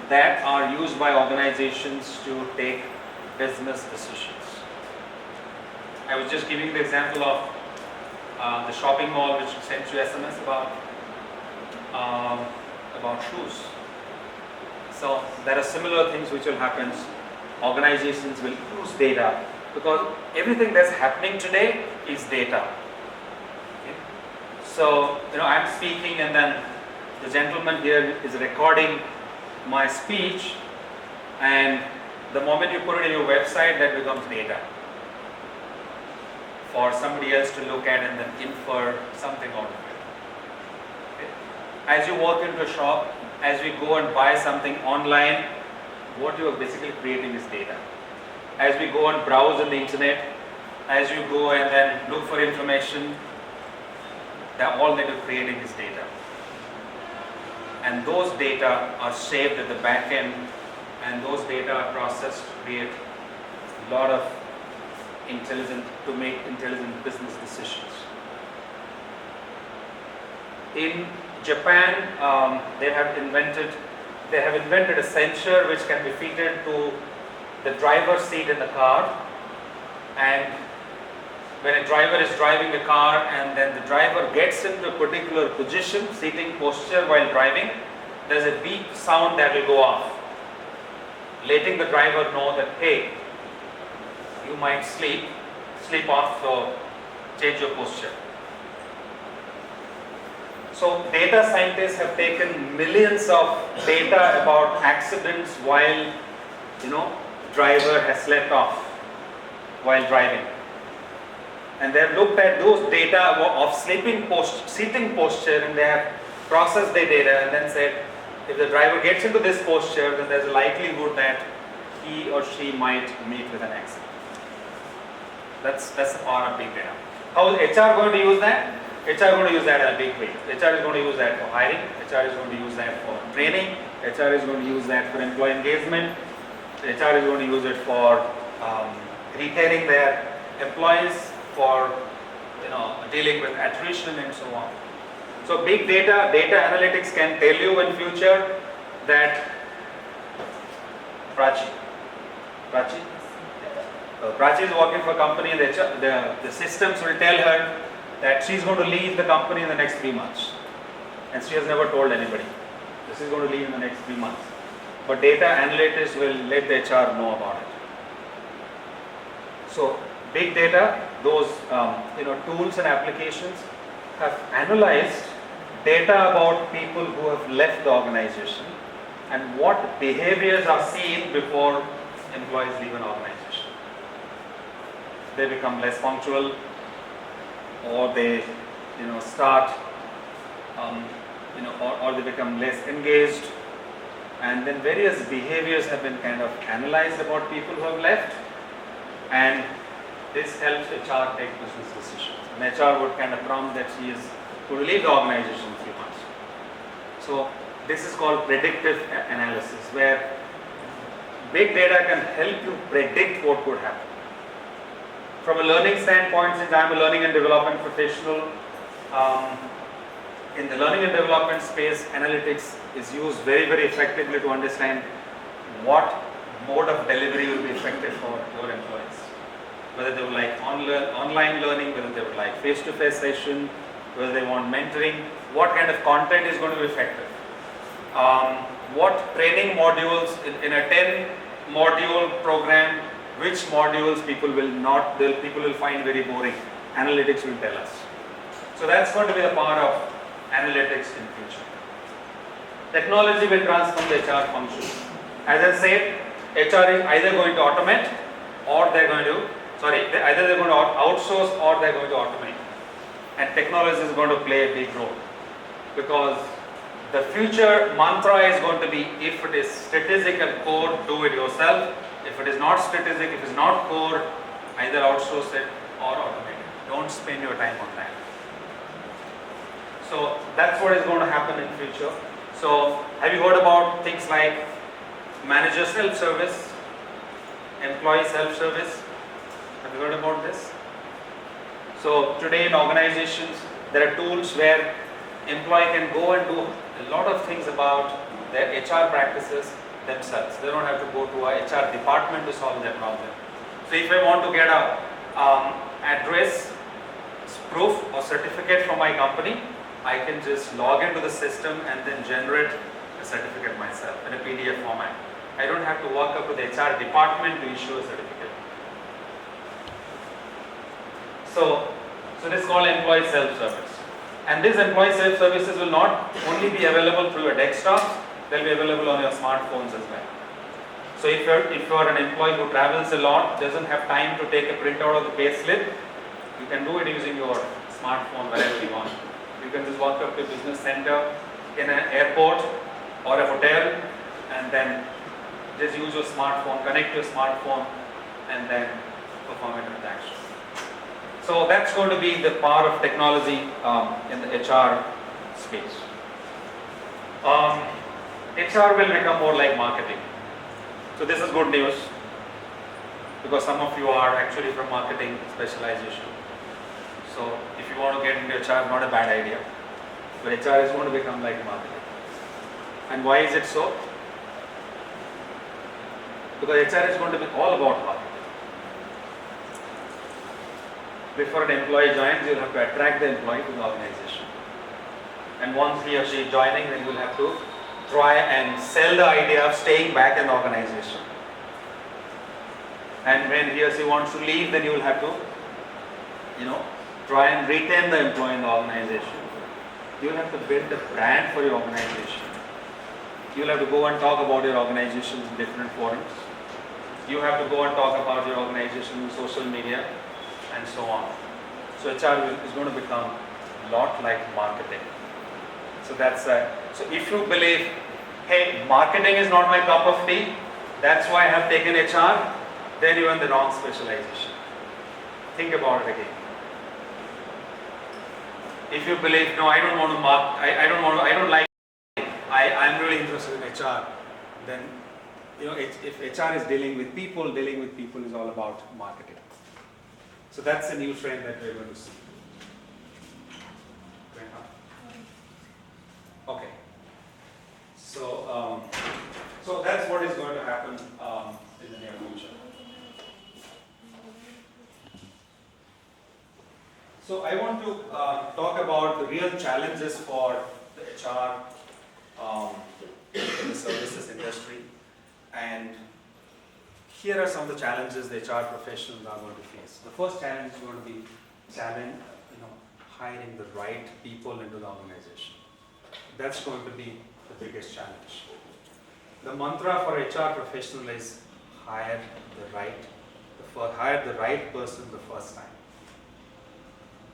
that are used by organizations to take business decisions. I was just giving the example of the shopping mall which sent you SMS about about shoes. So there are similar things which will happen. Organizations will use data because everything that's happening today is data. Okay? So I'm speaking and then the gentleman here is recording my speech, and the moment you put it in your website, that becomes data for somebody else to look at and then infer something out of it. Okay? As you walk into a shop, as we go and buy something online, what you are basically creating is data. As we go and browse on the internet, as you go and then look for information, that all that you're creating is data. And those data are saved at the back end, and those data are processed to create a lot of to make intelligent business decisions. In Japan, they have invented a sensor which can be fitted to the driver's seat in the car, and when a driver is driving the car and then the driver gets into a particular position, seating posture while driving, there's a beep sound that will go off, letting the driver know that, hey, you might sleep off, so change your posture. So data scientists have taken millions of data about accidents while driver has slept off while driving, and they have looked at those data of seating posture, and they have processed the data and then said, if the driver gets into this posture, then there's a likelihood that he or she might meet with an accident. That's the power of big data. How is HR going to use that? HR is going to use that in a big way. HR is going to use that for hiring. HR is going to use that for training. HR is going to use that for employee engagement. HR is going to use it for retaining their employees, for dealing with attrition and so on. So big data analytics can tell you in future that Prachi is working for a company, and the systems will tell her that she's going to leave the company in the next 3 months, and she has never told anybody. This is going to leave in the next 3 months. But data analytics will let the HR know about it. So big data, those tools and applications have analyzed data about people who have left the organization and what behaviors are seen before employees leave an organization. They become less punctual, or they start or they become less engaged, and then various behaviors have been kind of analyzed about people who have left, and this helps HR take business decisions. And HR would kind of prompt that she is going to leave the organization in 3 months. So this is called predictive analysis, where big data can help you predict what could happen. From a learning standpoint, since I am a learning and development professional, in the learning and development space, analytics is used very, very effectively to understand what mode of delivery will be effective for your employees. Whether they would like online learning, whether they would like face-to-face session, whether they want mentoring, what kind of content is going to be effective. What training modules in a 10-module program, which modules people will find very boring. Analytics will tell us. So that's going to be the power of analytics in future. Technology will transform the HR function. As I said, HR is either going to automate or they're going to outsource or they're going to automate. And technology is going to play a big role, because the future mantra is going to be, if it is strategic and core, do it yourself. If it is not strategic, if it is not core, either outsource it or automate it. Don't spend your time on that. So that's what is going to happen in future. So have you heard about things like manager self-service, employee self-service? Have you heard about this? So today in organizations, there are tools where employee can go and do a lot of things about their HR practices themselves. They don't have to go to a HR department to solve their problem. So if I want to get a address proof or certificate from my company, I can just log into the system and then generate a certificate myself in a PDF format. I don't have to walk up to the HR department to issue a certificate. So this is called employee self-service. And these employee self-services will not only be available through your desktops, they'll be available on your smartphones as well. So if you're an employee who travels a lot, doesn't have time to take a printout of the pay slip, you can do it using your smartphone wherever you want. You can just walk up to a business center in an airport or a hotel and then just use your smartphone, connect your smartphone and then perform a transaction. So that's going to be the power of technology in the HR space. HR will become more like marketing. So this is good news because some of you are actually from marketing specialization. So if you want to get into HR, not a bad idea. But HR is going to become like marketing. And why is it so? Because HR is going to be all about marketing. Before an employee joins, you'll have to attract the employee to the organization. And once he or she is joining, then you'll have to try and sell the idea of staying back in the organization. And when he or she wants to leave, then you will have to, try and retain the employee in the organization. You will have to build a brand for your organization. You will have to go and talk about your organization in different forums. You have to go and talk about your organization in social media and so on. So HR is going to become a lot like marketing. So so if you believe, hey, marketing is not my cup of tea, that's why I have taken HR, then you're in the wrong specialization. Think about it again. If you believe, no, I don't want to I don't like, I'm really interested in HR, then if HR is dealing with people is all about marketing. So that's a new trend that we're going to see. Okay. So that's what is going to happen in the near future. So I want to talk about the real challenges for the HR in the services industry, and here are some of the challenges the HR professionals are going to face. The first challenge is going to be hiring the right people into the organization. That's going to be the biggest challenge. The mantra for HR professional is hire the right person the first time.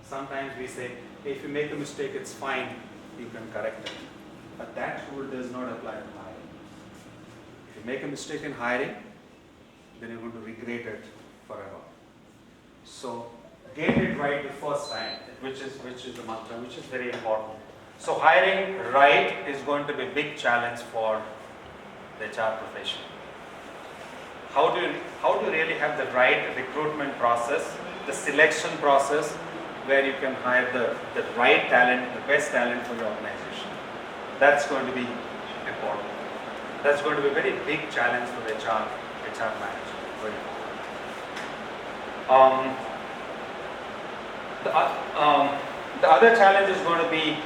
Sometimes we say, hey, if you make a mistake, it's fine, you can correct it. But that rule does not apply to hiring. If you make a mistake in hiring, then you're going to regret it forever. So get it right the first time, which is the mantra, which is very important. So hiring right is going to be a big challenge for the HR profession. How do you really have the right recruitment process, the selection process, where you can hire the right talent, the best talent for your organization? That's going to be important. That's going to be a very big challenge for the HR manager. Very important. The other challenge is going to be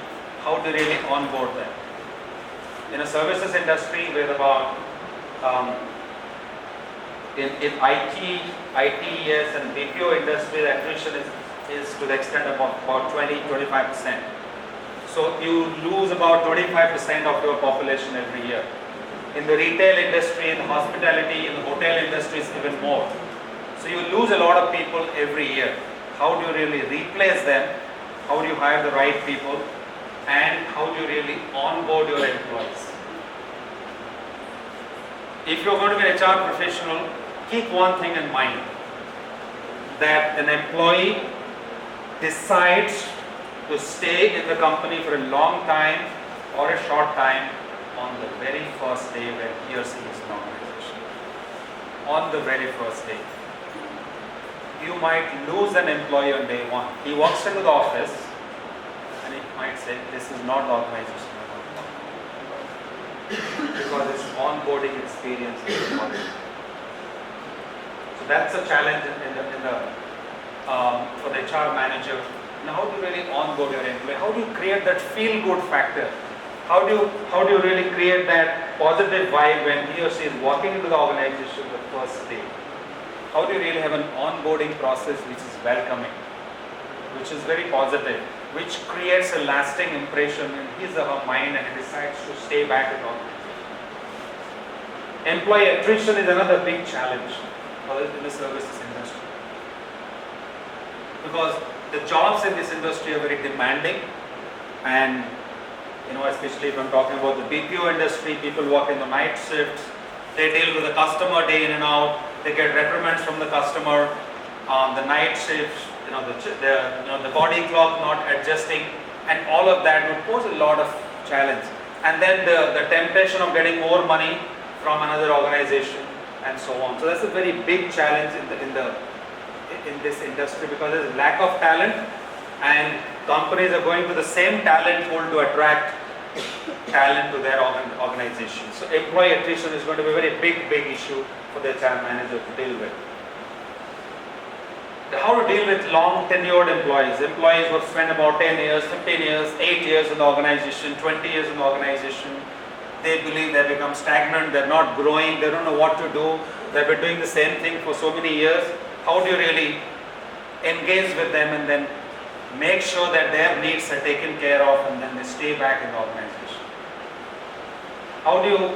how to really onboard them. In a services industry, with about in IT, ITES and BPO industry, the attrition is to the extent of about 20-25%. So you lose about 25% of your population every year. In the retail industry, in the hospitality, in the hotel industry, it's even more. So you lose a lot of people every year. How do you really replace them? How do you hire the right people? And how do you really onboard your employees? If you're going to be an HR professional, keep one thing in mind, that an employee decides to stay in the company for a long time or a short time on the very first day when he or she is in the organization. On the very first day. You might lose an employee on day one. He walks into the office and he might say, this is not the organization I want to work with. Because his onboarding experience is important. So that's a challenge for the HR manager. And how do you really onboard your employee? How do you create that feel-good factor? How do you really create that positive vibe when he or she is walking into the organization the first day? How do you really have an onboarding process which is welcoming, which is very positive, which creates a lasting impression in his or her mind and he decides to stay back at all? Employee attrition is another big challenge in the services industry. Because the jobs in this industry are very demanding, and especially if I'm talking about the BPO industry, people work in the night shifts, they deal with the customer day in and out, they get reprimands from the customer on the night shifts, the body clock not adjusting, and all of that would pose a lot of challenge. And then the temptation of getting more money from another organization and so on. So that's a very big challenge in this industry, because there's a lack of talent and companies are going to the same talent pool to attract talent to their organization. So employee attrition is going to be a very big issue for the HR manager to deal with. How to deal with long tenured employees who have spent about 10 years, 15 years, 8 years in the organization, 20 years in the organization. They believe they become stagnant, they're not growing, they don't know what to do, they've been doing the same thing for so many years. How do you really engage with them and then make sure that their needs are taken care of and then they stay back in the organization? How do you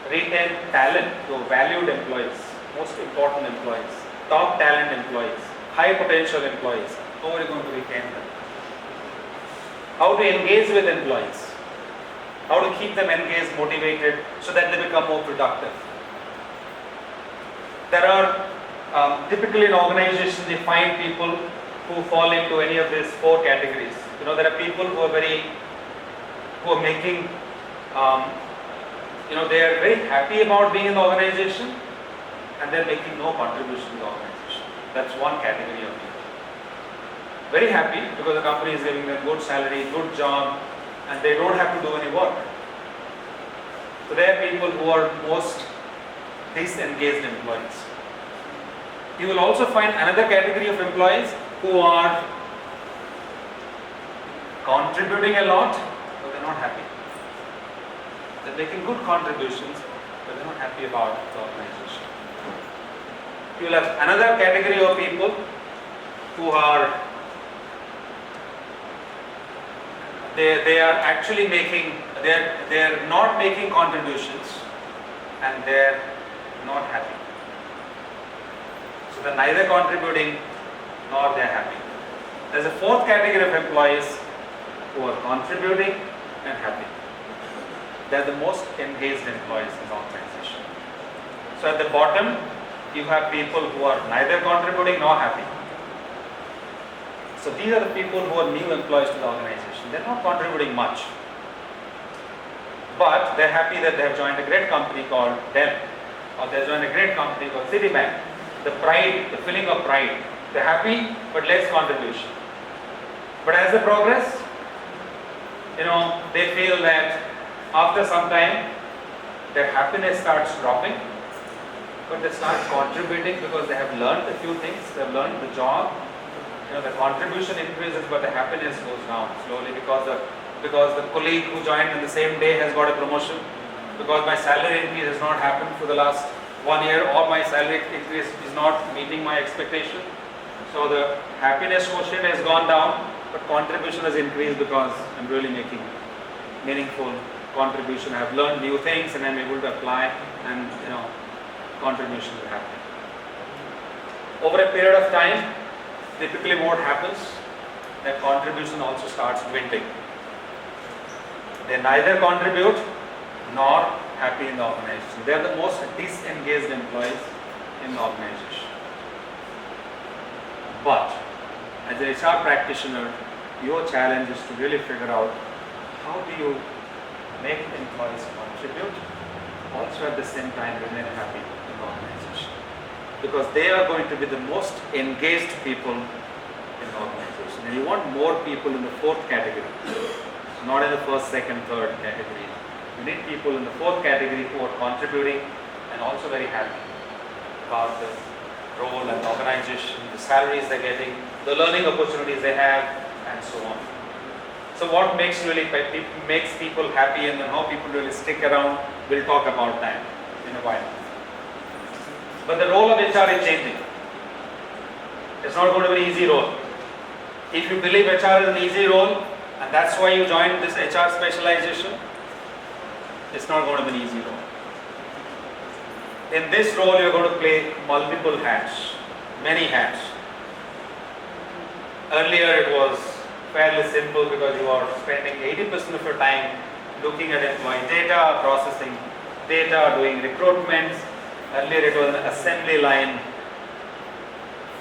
retain talent to valued employees, most important employees, top talent employees, high potential employees? How are you going to retain them? How to engage with employees? How to keep them engaged, motivated, so that they become more productive? There are typically in organizations, you find people who fall into any of these 4 categories. There are people who are making, they are very happy about being in the organization and they're making no contribution to the organization. That's one category of people. Very happy because the company is giving them good salary, good job, and they don't have to do any work. So they are people who are most disengaged employees. You will also find another category of employees who are contributing a lot, but they're not happy. They're making good contributions, but they're not happy about the organization. You will have another category of people who are they are actually they're not making contributions and they're not happy. So they're neither contributing nor they're happy. There's a 4th category of employees who are contributing and happy. They're the most engaged employees in the organization. So at the bottom, you have people who are neither contributing nor happy. So these are the people who are new employees to the organization. They're not contributing much, but they're happy that they have joined a great company called Dell, or they have joined a great company called Citibank. The pride, the feeling of pride. They're happy, but less contribution. But as they progress, they feel that after some time, their happiness starts dropping, but they start contributing because they have learned a few things. They've learned the job. The contribution increases, but the happiness goes down slowly because the colleague who joined on the same day has got a promotion, because my salary increase has not happened for the last 1 year, or my salary increase is not meeting my expectation. So the happiness quotient has gone down, but contribution has increased because I'm really making meaningful contribution. I've learned new things and I'm able to apply, and contribution will happen. Over a period of time, typically what happens, that contribution also starts dwindling. They neither contribute nor happy in the organization. They are the most disengaged employees in the organization. But as an HR practitioner, your challenge is to really figure out how do you make employees contribute, also at the same time remain happy in the organization. Because they are going to be the most engaged people in the organization. And you want more people in the 4th category, not in the 1st, 2nd, 3rd category. You need people in the 4th category who are contributing and also very happy about the role and the organization, the salaries they're getting, the learning opportunities they have, and so on. So what makes people happy and then how people really stick around, we'll talk about that in a while. But the role of HR is changing. It's not going to be an easy role. If you believe HR is an easy role and that's why you joined this HR specialization, it's not going to be an easy role. In this role, you're going to play multiple hats, many hats. Earlier it was fairly simple because you are spending 80% of your time looking at employee data, processing data, doing recruitments. Earlier it was an assembly line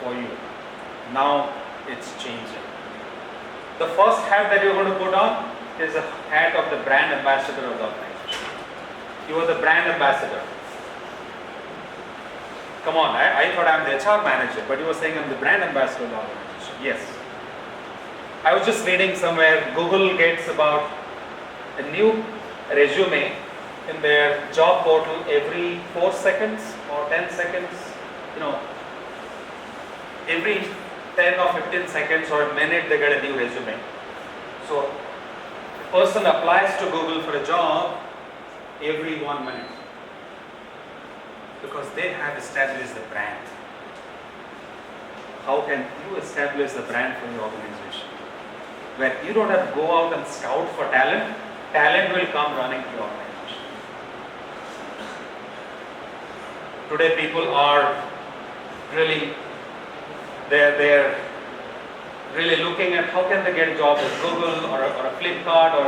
for you. Now it's changing. The first hat that you're going to put on is a hat of the brand ambassador of the organization. You are the brand ambassador. Come on, I thought I'm the HR manager, but you were saying I'm the brand ambassador of the organization. Yes. I was just reading somewhere, Google gets about a new resume in their job portal every 4 seconds or 10 seconds, every 10 or 15 seconds or a minute they get a new resume. So a person applies to Google for a job every 1 minute because they have established the brand. How can you establish the brand for your organization? Where you don't have to go out and scout for talent, talent will come running to your organization. Today people are really, they're really looking at how can they get a job with Google or a Flipkart or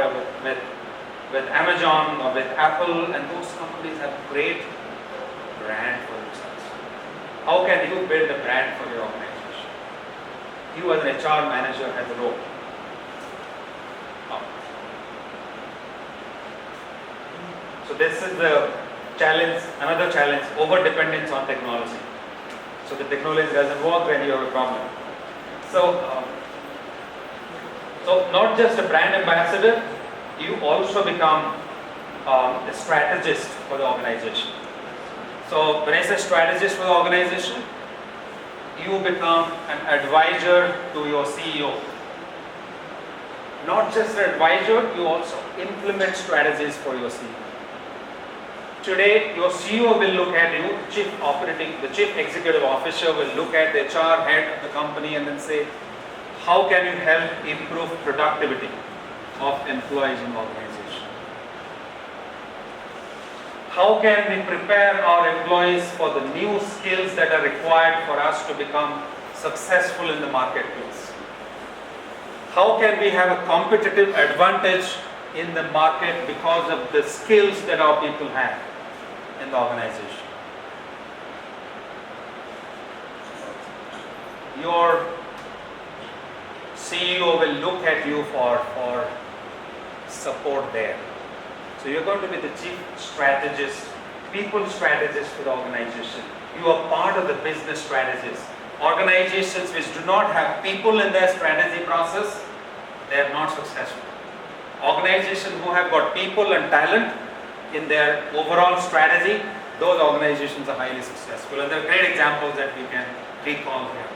with Amazon or with Apple, and those companies have great brand for themselves. How can you build a brand for your organization? You as an HR manager have a role. So this is the challenge, another challenge, over-dependence on technology. So the technology doesn't work when you have a problem. So not just a brand ambassador, you also become a strategist for the organization. So when I say strategist for the organization, you become an advisor to your CEO. Not just an advisor, you also implement strategies for your CEO. Today, your CEO will look at you, the chief executive officer will look at the HR head of the company and then say, how can you help improve productivity of employees in the organization? How can we prepare our employees for the new skills that are required for us to become successful in the marketplace? How can we have a competitive advantage in the market because of the skills that our people have in the organization? Your CEO will look at you for support there. So you're going to be the chief strategist, people strategist for the organization. You are part of the business strategist. Organizations which do not have people in their strategy process, they are not successful. Organizations who have got people and talent in their overall strategy, those organizations are highly successful. And there are great examples that we can recall here.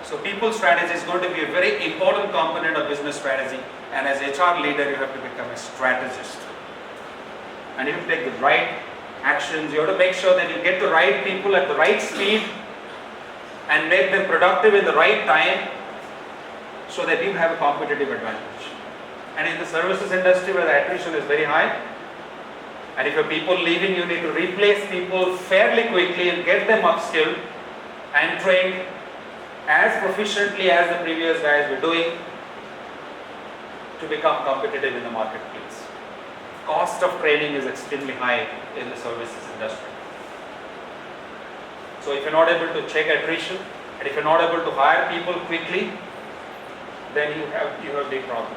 So people strategy is going to be a very important component of business strategy, and as HR leader you have to become a strategist. And you have to take the right actions, you have to make sure that you get the right people at the right speed and make them productive in the right time so that you have a competitive advantage. And in the services industry where the attrition is very high, and if your people leaving, you need to replace people fairly quickly and get them upskilled and trained as proficiently as the previous guys were doing to become competitive in the marketplace. Cost of training is extremely high in the services industry. So if you're not able to check attrition, and if you're not able to hire people quickly, then you have a big problem.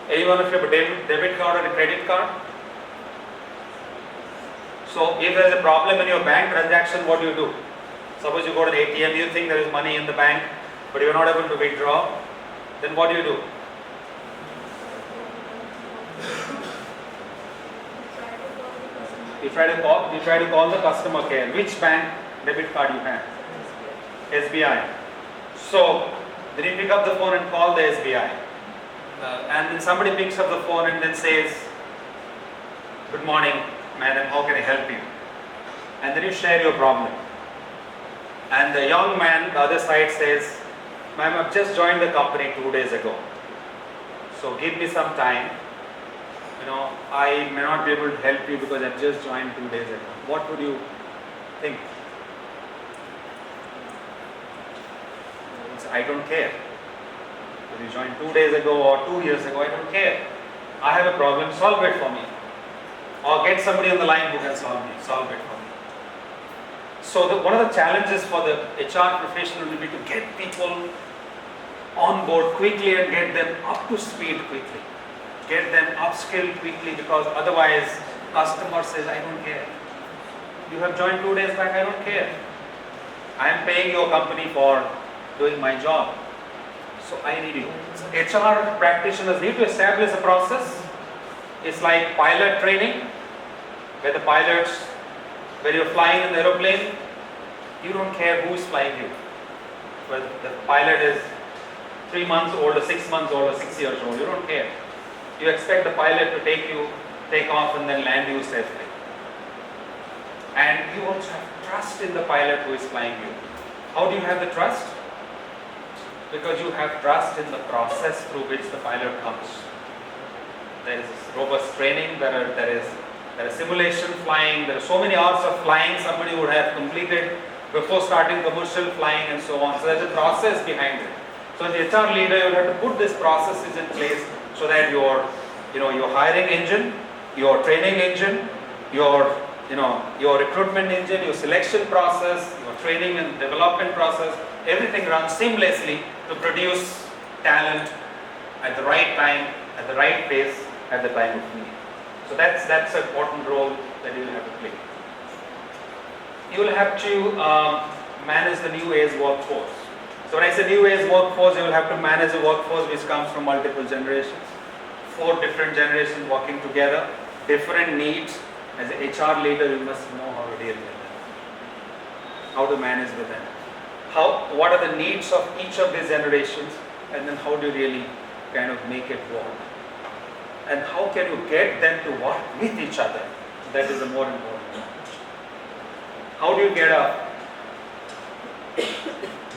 Anyone of you have a debit card or a credit card? So if there is a problem in your bank transaction, what do you do? Suppose you go to the ATM, you think there is money in the bank, but you are not able to withdraw, then what do you do? You try to call the customer care. Which bank debit card you have? SBI. So then you pick up the phone and call the SBI. and then somebody picks up the phone and then says, "Good morning, madam, how can I help you?" And then you share your problem. And the young man, the other side says, "Ma'am, I've just joined the company 2 days ago. So give me some time. I may not be able to help you because I've just joined 2 days ago." What would you think? I don't care. Whether you joined 2 days ago or 2 years ago, I don't care. I have a problem, solve it for me. Or get somebody on the line who can solve it for me. So one of the challenges for the HR professional will be to get people on board quickly and get them up to speed quickly. Get them upskilled quickly, because otherwise customer says, "I don't care. You have joined 2 days back, I don't care. I am paying your company for doing my job. So I need you." So HR practitioners need to establish a process. It's like pilot training, where the pilots, when you're flying in the aeroplane, you don't care who is flying you. Whether the pilot is 3 months old or 6 months old or 6 years old, you don't care. You expect the pilot to take off and then land you safely. And you also have trust in the pilot who is flying you. How do you have the trust? Because you have trust in the process through which the pilot comes. There is robust training, there is simulation flying, there are so many hours of flying somebody would have completed before starting commercial flying and so on. So there's a process behind it. So as the HR leader, you have to put these processes in place so that your hiring engine, your training engine, your recruitment engine, your selection process, your training and development process, everything runs seamlessly to produce talent at the right time, at the right pace, at the time of need. So that's an important role that you will have to play. You will have to manage the new age workforce. So when I say new age workforce, you will have to manage a workforce which comes from multiple generations. 4 different generations working together, different needs. As an HR leader, you must know how to deal with them, how to manage with them. What are the needs of each of these generations, and then how do you really kind of make it work? And how can you get them to work with each other? That is the more important thing. How do you get a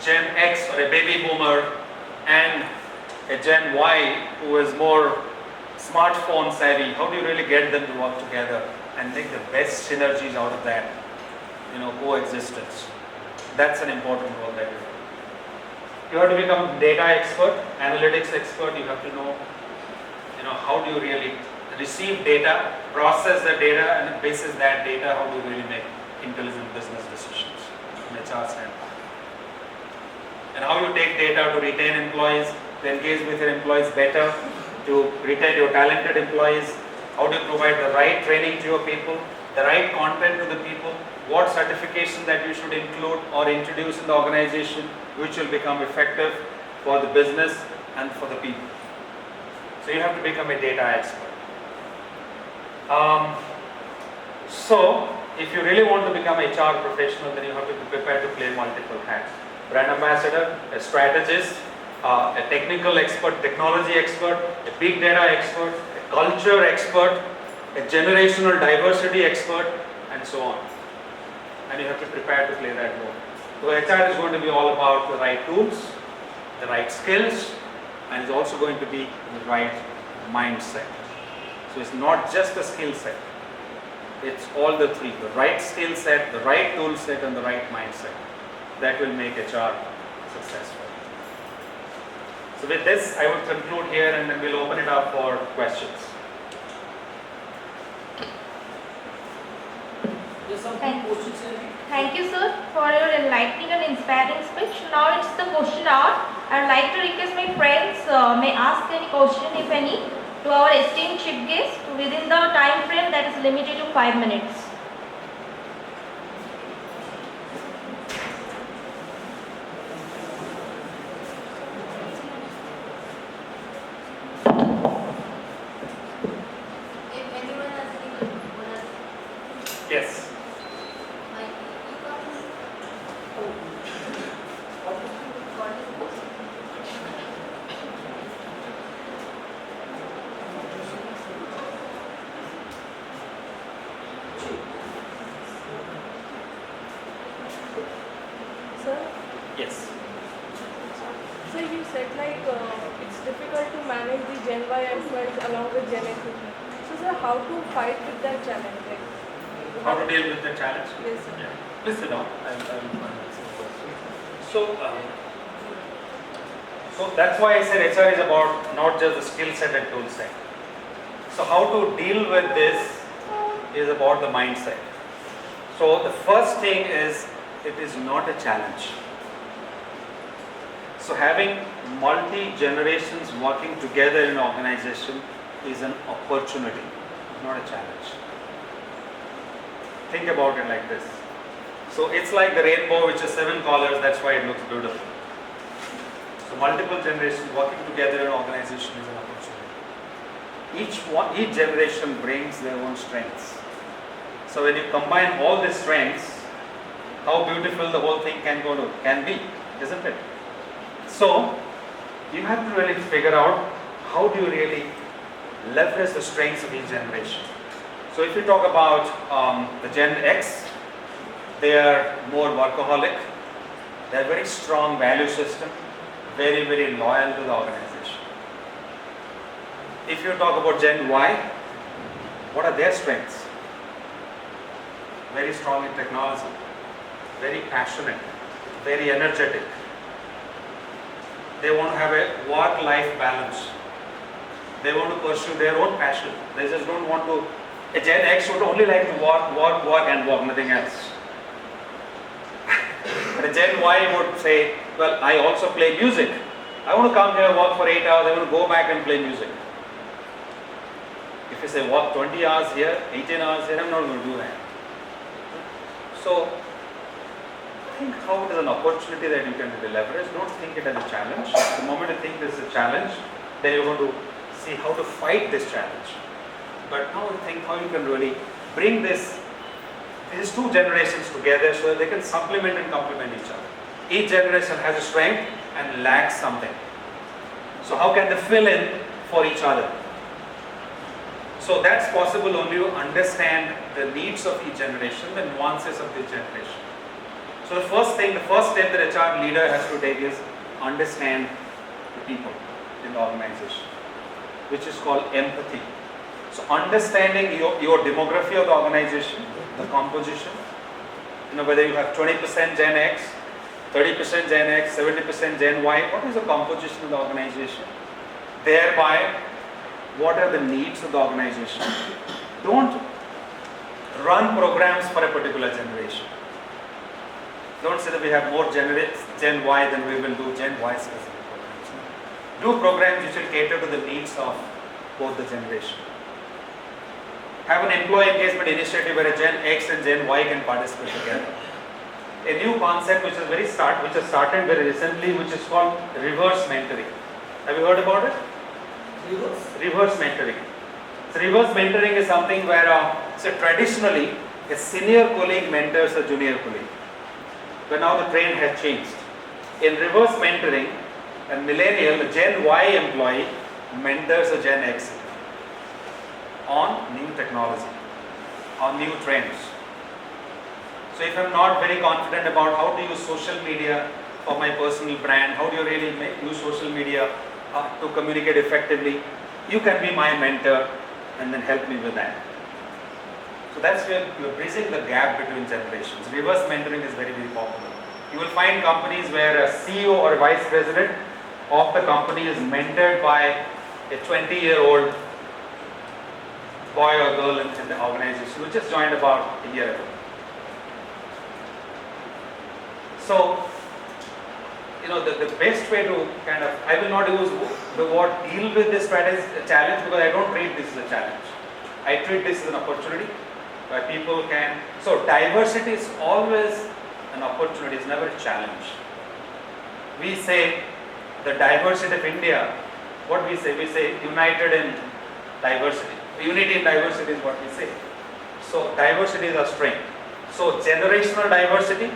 Gen X or a baby boomer and a Gen Y who is more smartphone savvy? How do you really get them to work together and make the best synergies out of that, coexistence? That's an important role that you have. You have to become data expert, analytics expert. You have to know, how do you really receive data, process the data, and basis that data, how do you really make intelligent business decisions from HR standpoint. And how you take data to retain employees, to engage with your employees better, to retain your talented employees. How do you provide the right training to your people, the right content to the people, what certification that you should include or introduce in the organization which will become effective for the business and for the people. So you have to become a data expert. So if you really want to become a HR professional, then you have to be prepared to play multiple hats. Brand ambassador, a strategist, a technical expert, technology expert, a big data expert, a culture expert, a generational diversity expert, and so on. And you have to prepare to play that role. So HR is going to be all about the right tools, the right skills, and it's also going to be the right mindset. So it's not just a skill set. It's all the three: the right skill set, the right tool set, and the right mindset. That will make HR successful. So with this, I will conclude here, and then we'll open it up for questions. Thank you, sir, for your enlightening and inspiring speech. Now it's the question hour. I would like to request my friends may ask any question, if any, to our esteemed chief guest within the time frame that is limited to 5 minutes. Yes. like it's difficult to manage the Gen Y employees along with Gen X people. So sir, how to fight with that challenge? Like, How to deal with the challenge? yes, sir. Yeah. Please sit down. So that's why I said HR is about not just the skill set and tool set. So how to deal with this is about the mindset. So the first thing is, it is not a challenge. So having multi-generations working together in an organization is an opportunity, not a challenge. Think about it like this. So it's like the rainbow which has 7 colors, that's why it looks beautiful. So multiple generations working together in an organization is an opportunity. Each generation brings their own strengths. So when you combine all these strengths, how beautiful the whole thing can be, isn't it? So you have to really figure out how do you really leverage the strengths of each generation. So if you talk about the Gen X, they are more workaholic, they have very strong value system, very, very loyal to the organization. If you talk about Gen Y, what are their strengths? Very strong in technology, very passionate, very energetic. They want to have a work-life balance. They want to pursue their own passion. They just don't want to. A Gen X would only like to work, nothing else. But a Gen Y would say, well, I also play music. I want to come here, work for 8 hours, I want to go back and play music. If you say work 20 hours here, 18 hours here, I'm not going to do that. So, think how it is an opportunity that you can leverage. Don't think it as a challenge. The moment you think this is a challenge, then you're going to see how to fight this challenge. But now you think how you can really bring these two generations together so that they can supplement and complement each other. Each generation has a strength and lacks something. So how can they fill in for each other? So that's possible only you understand the needs of each generation, the nuances of each generation. So the first step that HR leader has to take is understand the people in the organization, which is called empathy. So understanding your demography of the organization, the composition, whether you have 20% Gen X, 30% Gen X, 70% Gen Y, what is the composition of the organization? Thereby, what are the needs of the organization? Don't run programs for a particular generation. Don't say that we have more Gen Y than we will do Gen Y specific programs. Do programs which will cater to the needs of both the generations. Have an employee engagement initiative where a Gen X and Gen Y can participate together. A new concept which has started very recently, which is called reverse mentoring. Have you heard about it? Reverse mentoring. So reverse mentoring is something where, traditionally, a senior colleague mentors a junior colleague. But now the trend has changed. In reverse mentoring, a millennial, a Gen Y employee mentors a Gen X on new technology, on new trends. So if I'm not very confident about how to use social media for my personal brand, how do you really use social media to communicate effectively, you can be my mentor and then help me with that. So that's where you're bridging the gap between generations. Reverse mentoring is very, very popular. You will find companies where a CEO or a vice president of the company is mentored by a 20-year-old boy or girl in the organization who just joined about a year ago. So, the best way to I will not use the word deal with this challenge because I don't treat this as a challenge. I treat this as an opportunity where people can, so diversity is always an opportunity, it's never a challenge. We say the diversity of India, what we say? We say united in diversity. Unity in diversity is what we say. So diversity is our strength. So generational diversity,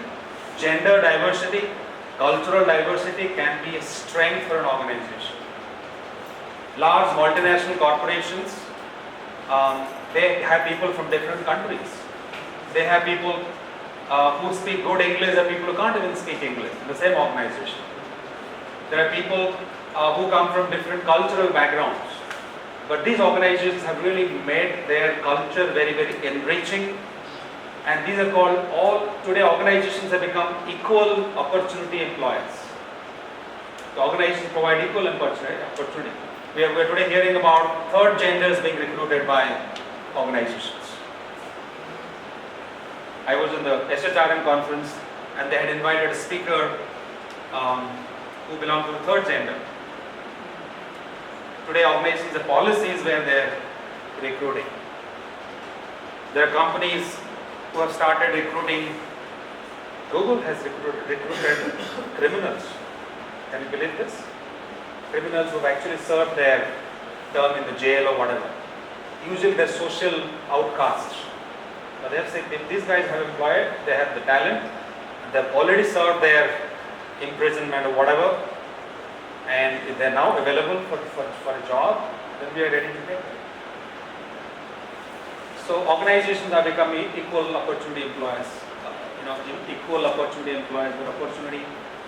gender diversity, cultural diversity can be a strength for an organization. Large multinational corporations, they have people from different countries. They have people who speak good English and people who can't even speak English in the same organization. There are people who come from different cultural backgrounds. But these organizations have really made their culture very, very enriching. And these are called today organizations have become equal opportunity employers. The organizations provide equal opportunity. We are today hearing about third genders being recruited by organizations. I was in the SHRM conference and they had invited a speaker who belonged to the third gender. Today organizations have policies where they are recruiting. There are companies who have started recruiting. Google has recruited criminals. Can you believe this? Criminals who have actually served their term in the jail or whatever. Usually they're social outcasts. But they have said if these guys have employed, they have the talent, they've already served their imprisonment or whatever, and if they're now available for a job, then we are ready to take them. So organizations are becoming equal opportunity employers. Equal opportunity employers with opportunity.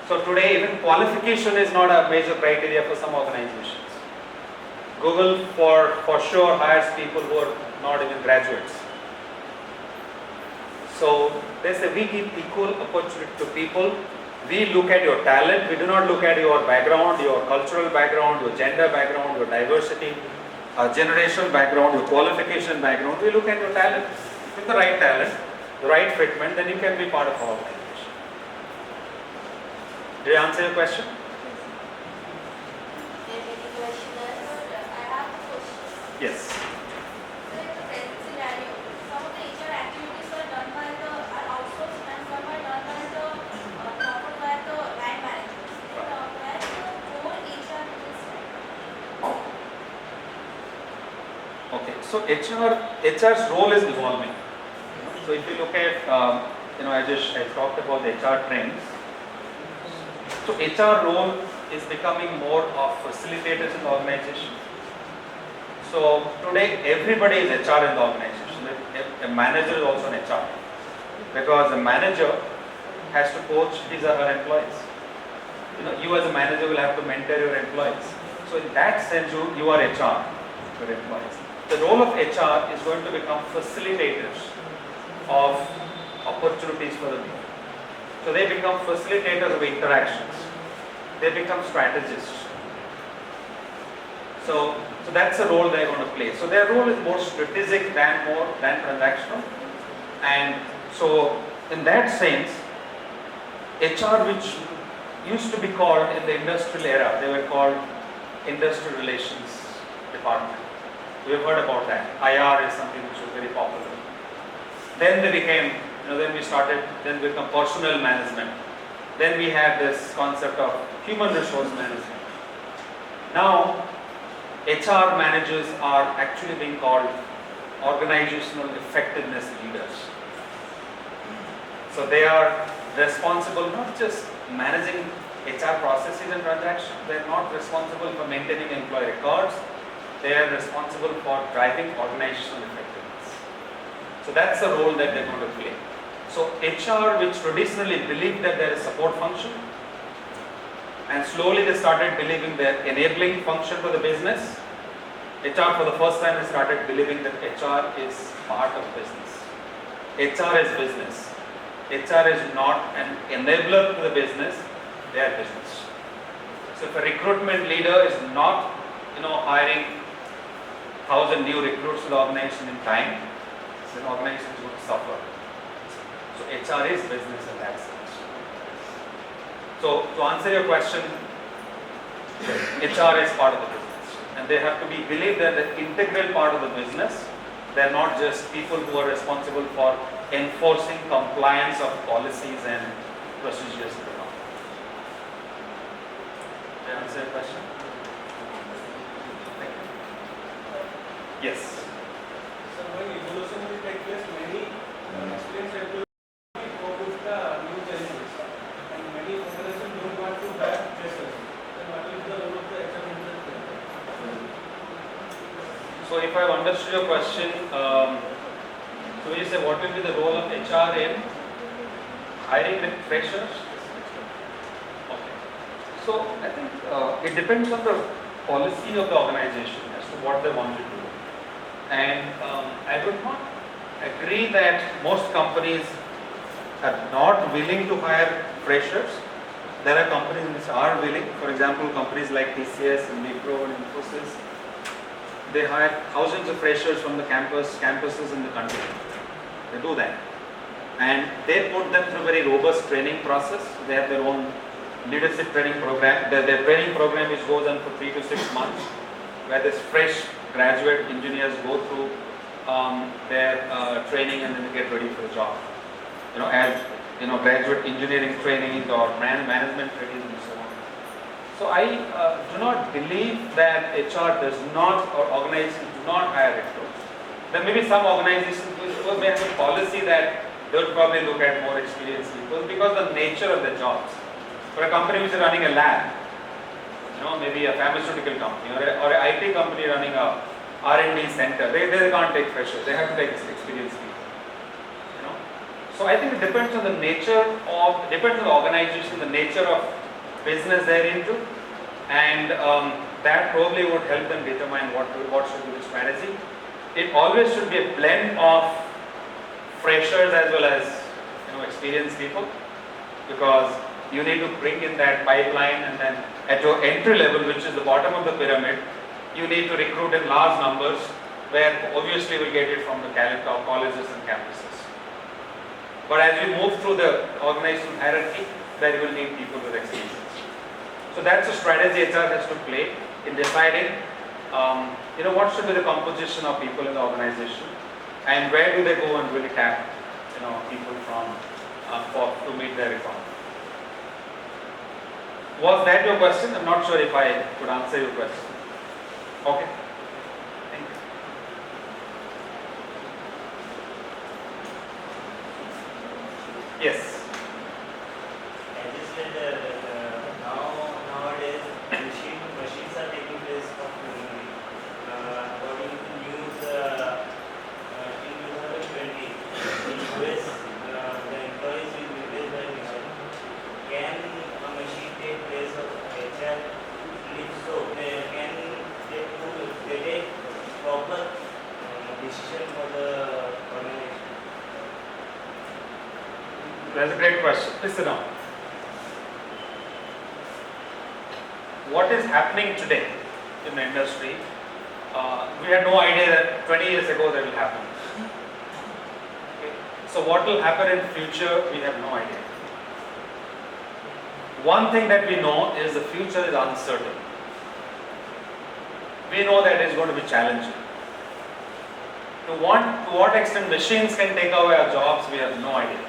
So today even qualification is not a major criteria for some organizations. Google for sure hires people who are not even graduates. So they say we give equal opportunity to people. We look at your talent. We do not look at your background, your cultural background, your gender background, your diversity, generational background, your qualification background. We look at your talent. With the right talent, the right fitment, then you can be part of our organization. Did I answer your question? Yes. Okay, so HR's role is evolving. So if you look at, I talked about the HR trends. So HR role is becoming more of facilitators in the organization. So today everybody is HR in the organization. A manager is also an HR because a manager has to coach his or her employees. You as a manager will have to mentor your employees. So in that sense, you are HR for your employees. The role of HR is going to become facilitators of opportunities for the people. So they become facilitators of interactions. They become strategists. So that's the role they're going to play. So their role is more strategic than transactional. And so in that sense, HR, which used to be called in the industrial era, they were called Industrial Relations Department. We have heard about that. IR is something which was very popular. Then they became, then we become personnel management. Then we had this concept of human resource management. Now, HR managers are actually being called organizational effectiveness leaders. So they are responsible not just managing HR processes and transactions, they are not responsible for maintaining employee records, they are responsible for driving organizational effectiveness. So that's the role that they're going to play. So HR, which traditionally believed that there is support function, and slowly they started believing their enabling function for the business. HR for the first time they started believing that HR is part of business. HR is business. HR is not an enabler to the business, they are business. So if a recruitment leader is not hiring 1,000 new recruits to the organization in time, then the organization is going to suffer. So HR is business in that sense. So to answer your question, HR is part of the business, and they have to be believed that the integral part of the business. They are not just people who are responsible for enforcing compliance of policies and procedures of the company. Did I answer your question? Thank you. Yes. So when evolution will take place, many experienced employees will cope with the new challenges, and many organizations don't want to hire freshers. Then what is the role of the HR manager? So if I have understood your question, so you say what will be the role of HR in hiring with freshers? Okay. So I think it depends on the policy of the organization as to what they want to do. And I would not agree that most companies are not willing to hire freshers. There are companies which are willing. For example, companies like TCS and Wipro and Infosys, they hire thousands of freshers from the campuses in the country. They do that. And they put them through a very robust training process. They have their own leadership training program. Their training program which goes on for 3 to 6 months, where this fresh graduate engineers go through their training and then they get ready for the job. As graduate engineering training or management training and so on. So I do not believe that HR does not, or organizations do not hire recruits. There may be some organizations who may have a policy that they would probably look at more experienced people because of the nature of the jobs. For a company which is running a lab, maybe a pharmaceutical company or an IT company running a R&D center, they can't take freshers. They have to take experienced people. So I think it depends on the nature of, depends on the organization, the nature of business they're into, and that probably would help them determine what should be the strategy. It always should be a blend of freshers as well as experienced people, because you need to bring in that pipeline, and then at your entry level, which is the bottom of the pyramid, you need to recruit in large numbers, where obviously we'll get it from the colleges and campuses. But as we move through the organizational hierarchy, then you will need people with experience. So that's a strategy HR has to play in deciding, what should be the composition of people in the organization, and where do they go and really tap, people from to meet their requirement. Was that your question? I'm not sure if I could answer your question. Okay. Thank you. Yes. As you said, nowadays machines are taking place of human. According to news, in 2020, in US, the employees will be replaced by machine. Can a machine take place of HR? If so, can they take proper decision for the organization? That's a great question. Listen now. What is happening today in the industry? We had no idea that 20 years ago that will happen. Okay. So what will happen in future? We have no idea. One thing that we know is the future is uncertain. We know that it's going to be challenging. To what extent machines can take away our jobs, we have no idea.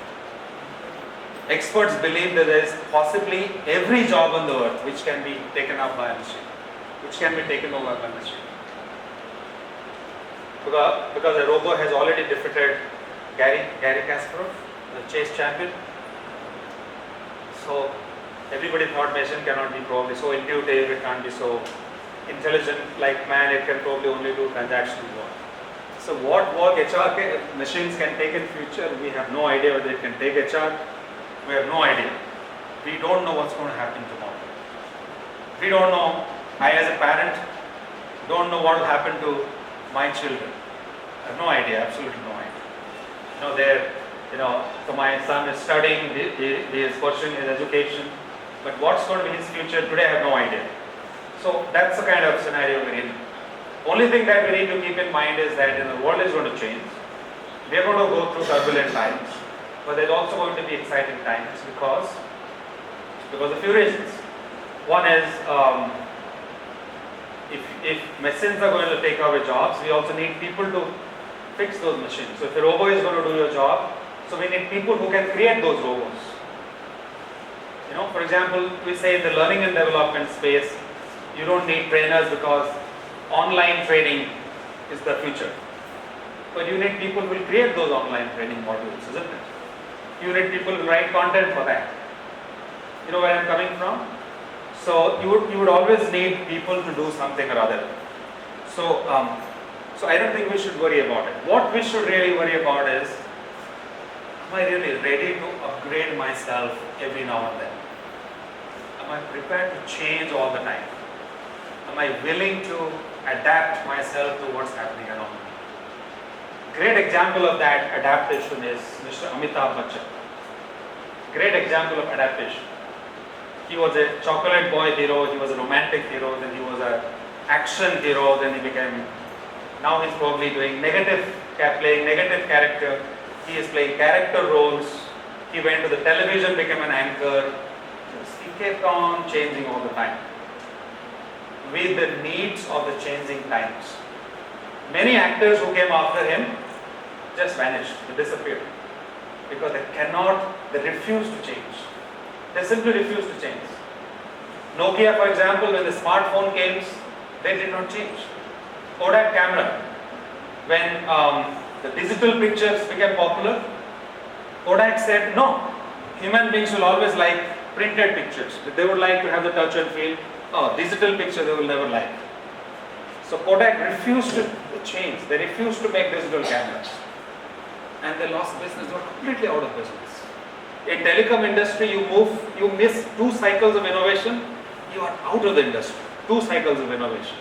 Experts believe that there is possibly every job on the earth which can be taken up by a machine, which can be taken over by a machine. Because a robot has already defeated Gary Kasparov, the chess champion. So everybody thought machine cannot be probably so intuitive, it can't be so intelligent like man, it can probably only do transactional work. So what work machines can take in future, we have no idea whether it can take HR. We have no idea. We don't know what's going to happen tomorrow. We don't know. I as a parent don't know what will happen to my children. I have no idea, absolutely no idea. So my son is studying, he is pursuing his education, but what's going to be his future today, I have no idea. So that's the kind of scenario we're in. Only thing that we need to keep in mind is that the world is going to change. We are going to go through turbulent times. But there's also going to be exciting times because of a few reasons. One is if machines are going to take away jobs, we also need people to fix those machines. So if a robot is going to do your job, so we need people who can create those robots. For example, we say in the learning and development space, you don't need trainers because online training is the future. But you need people who will create those online training modules, isn't it? You need people who write content for that. You know where I'm coming from? So you would always need people to do something or other. So I don't think we should worry about it. What we should really worry about is, am I really ready to upgrade myself every now and then? Am Am I prepared to change all the time? Am I willing to adapt myself to what's happening around me? Great example of that adaptation is Mr. Amitabh Bachchan. Great example of adaptation. He was a chocolate boy hero, he was a romantic hero, then he was an action hero, then he became, now he's probably doing playing negative character. He is playing character roles. He went to the television, became an anchor. He kept on changing all the time with the needs of the changing times. Many actors who came after him just vanished, they disappeared because they refuse to change. They simply refuse to change. Nokia, for example, when the smartphone came, they did not change. Kodak camera, when the digital pictures became popular, Kodak said no, human beings will always like printed pictures. They would like to have the touch and feel. Oh, digital picture they will never like. So Kodak refused to change. They refused to make digital cameras. And they lost business. They were completely out of business. In telecom industry, you miss 2 cycles of innovation, you are out of the industry. 2 cycles of innovation.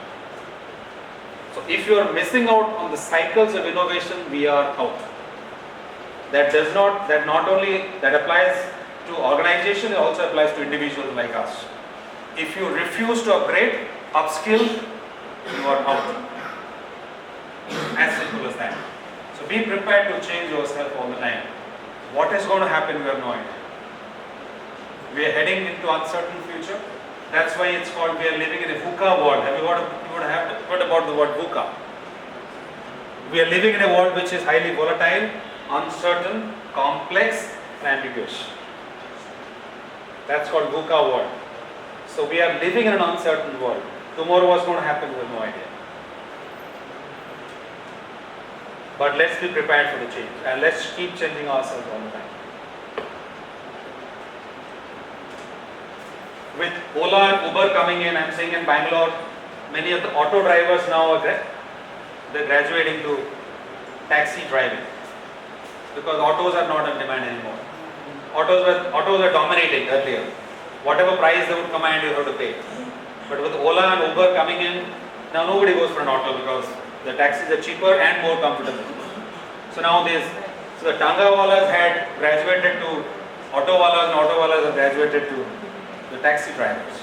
So if you are missing out on the cycles of innovation, we are out. That applies to organization, it also applies to individuals like us. If you refuse to upgrade, upskill, you are out. As simple as that. So be prepared to change yourself all the time. What is going to happen, we have no idea. We are heading into uncertain future. That's why it's called, we are living in a VUCA world. Have you heard about the word VUCA? We are living in a world which is highly volatile, uncertain, complex, and ambiguous. That's called VUCA world. So we are living in an uncertain world. Tomorrow what's going to happen, we have no idea. But let's be prepared for the change and let's keep changing ourselves all the time. With Ola and Uber coming in, I'm seeing in Bangalore, many of the auto drivers now they're graduating to taxi driving because autos are not in demand anymore. Autos are dominating earlier. Whatever price they would command, you have to pay. But with Ola and Uber coming in, now nobody goes for an auto because the taxis are cheaper and more comfortable. So now the Tangawalas had graduated to Autowalas and Autowalas have graduated to the taxi drivers.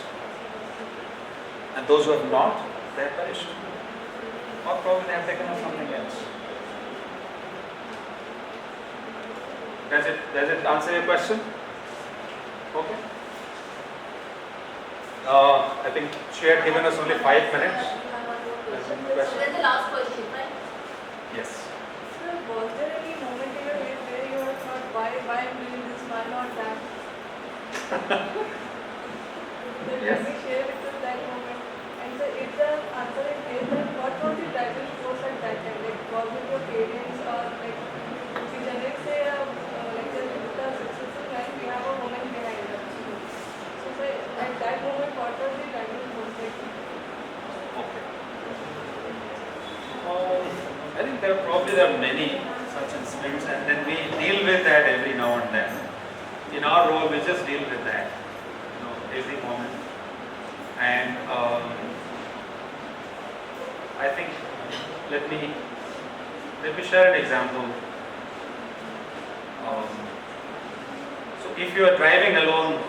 And those who have not, they have perished. Or probably they have taken up something else. Does it answer your question? Okay. I think she had given us only 5 minutes. That's the last question, right? Yes. Sir, was there any moment in your life where you have thought, why I'm doing this, why not that? Yes. Can you share with us that moment? And sir, if the answer is yes, then what was the driving force at that time? Like, was it your parents or like, the generic say, like with a successful line, we have a woman behind us. So sir, at that moment, what was the driving force like? Okay. I think there are many such incidents, and then we deal with that every now and then. In our role, we just deal with that, every moment. And I think let me share an example. So if you are driving alone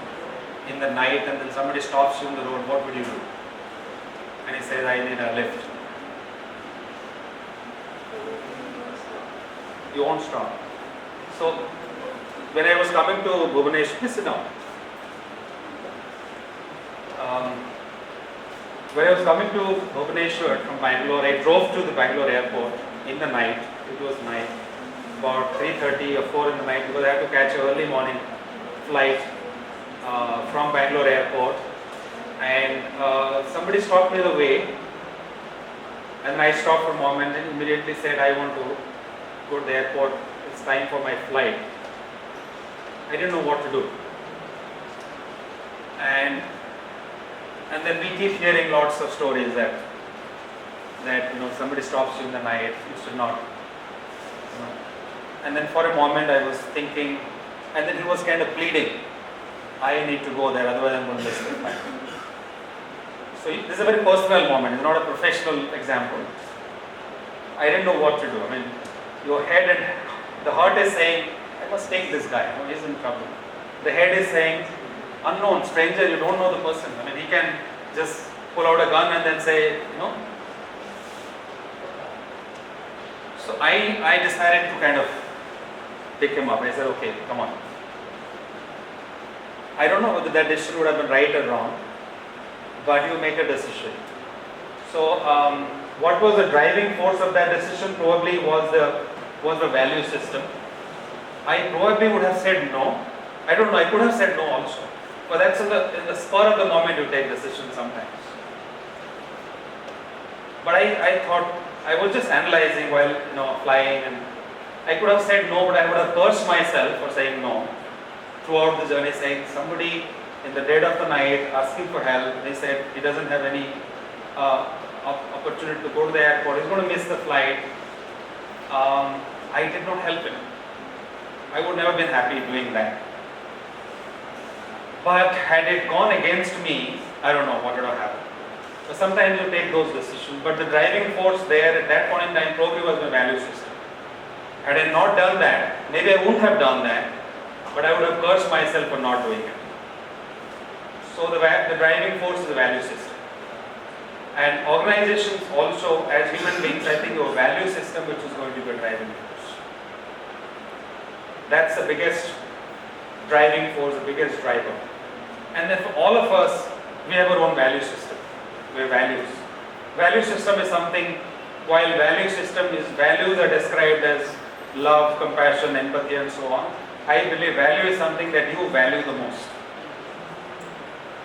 in the night and then somebody stops you on the road, what would you do? And he says, I need a lift. You won't stop. So when I was coming to Bhubaneswar, please sit down. When I was coming to Bhubaneswar from Bangalore, I drove to the Bangalore airport in the night. It was night, about 3:30 or 4 in the night, because I had to catch an early morning flight from Bangalore airport. And somebody stopped me the way, and I stopped for a moment and immediately said, I want to go to the airport, it's time for my flight. I didn't know what to do. And then we keep hearing lots of stories that somebody stops you in the night, you should not. And then for a moment I was thinking, and then he was kind of pleading. I need to go there, otherwise I'm going to miss the flight. So this is a very personal moment, it's not a professional example. I didn't know what to do. I mean, your head and the heart is saying, I must take this guy, he's in trouble. The head is saying, unknown, stranger, you don't know the person. I mean, he can just pull out a gun and then say, So I decided to kind of pick him up. I said, okay, come on. I don't know whether that decision would have been right or wrong, but you make a decision. So what was the driving force of that decision? Probably was the value system. I probably would have said no. I don't know, I could have said no also. But that's in the spur of the moment you take decisions sometimes. But I thought, I was just analyzing while flying, and I could have said no, but I would have cursed myself for saying no throughout the journey, saying somebody in the dead of the night asking for help. They said he doesn't have any opportunity to go to the airport, he's going to miss the flight. I did not help him. I would never been happy doing that. But had it gone against me, I don't know what would have happened. So sometimes you take those decisions, but the driving force there at that point in time probably was my value system. Had I not done that, maybe I wouldn't have done that, but I would have cursed myself for not doing it. So the driving force is the value system. And organizations also, as human beings, I think your value system which is going to be a driving force. That's the biggest driving force, the biggest driver. And then for all of us, we have our own value system. We have values. Value system is something, while values are described as love, compassion, empathy and so on. I believe value is something that you value the most.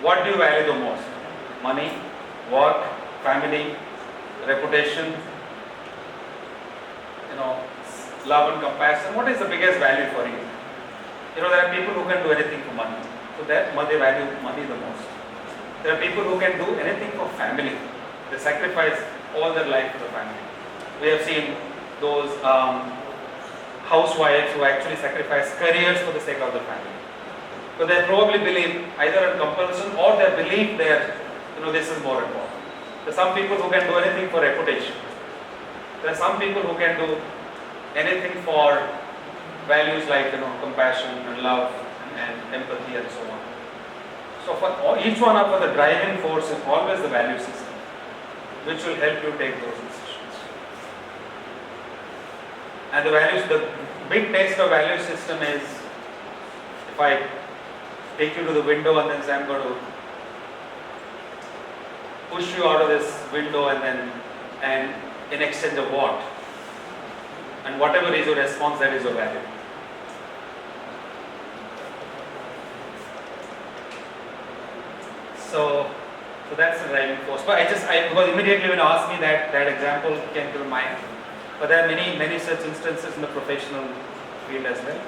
What do you value the most? Money, work, family, reputation, love and compassion. What is the biggest value for you? There are people who can do anything for money. So they value money the most. There are people who can do anything for family. They sacrifice all their life for the family. We have seen those housewives who actually sacrifice careers for the sake of the family. So they probably believe either on compulsion or they believe that this is more important. There are some people who can do anything for reputation. There are some people who can do anything for values like compassion and love and empathy and so on. So for each one of us, the driving force is always the value system, which will help you take those decisions. And the big test of value system is, if I take you to the window and then say I'm going to push you out of this window and in exchange of what? And whatever is your response, that is your value. So that's the driving force. But because immediately when you ask me that example came to mind. But there are many such instances in the professional field as well.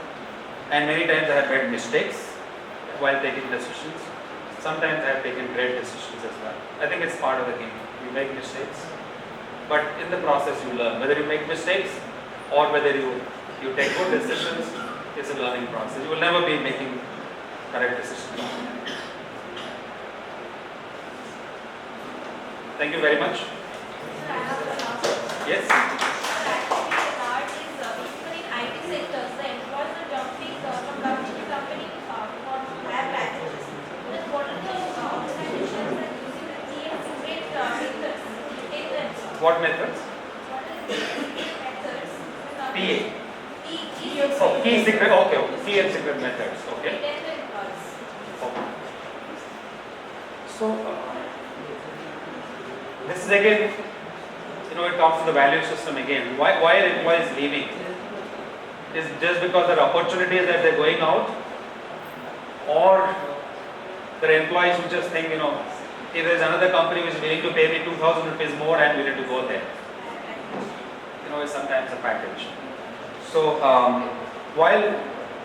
And many times I have made mistakes while taking decisions. Sometimes I have taken great decisions as well. I think it's part of the game. You make mistakes, but in the process you learn. Whether you make mistakes or whether you take good decisions, it's a learning process. You will never be making correct decisions. Thank you very much. Yes? Basically in IT sectors, the employees are jumping from company to company for higher packages. Then what are the organizations that using the key and secret methods to take them? What methods? What are the methods? PA. Key Oh, key secret. Okay. Key and secret methods. Okay. retain the employees. Okay. So this is again, it comes to the value system again. Why are employees leaving? Is just because there are opportunities that they're going out, or there are employees who just think, if there's another company which is willing to pay me 2,000 rupees more, I'm willing to go there. It's sometimes a package. So while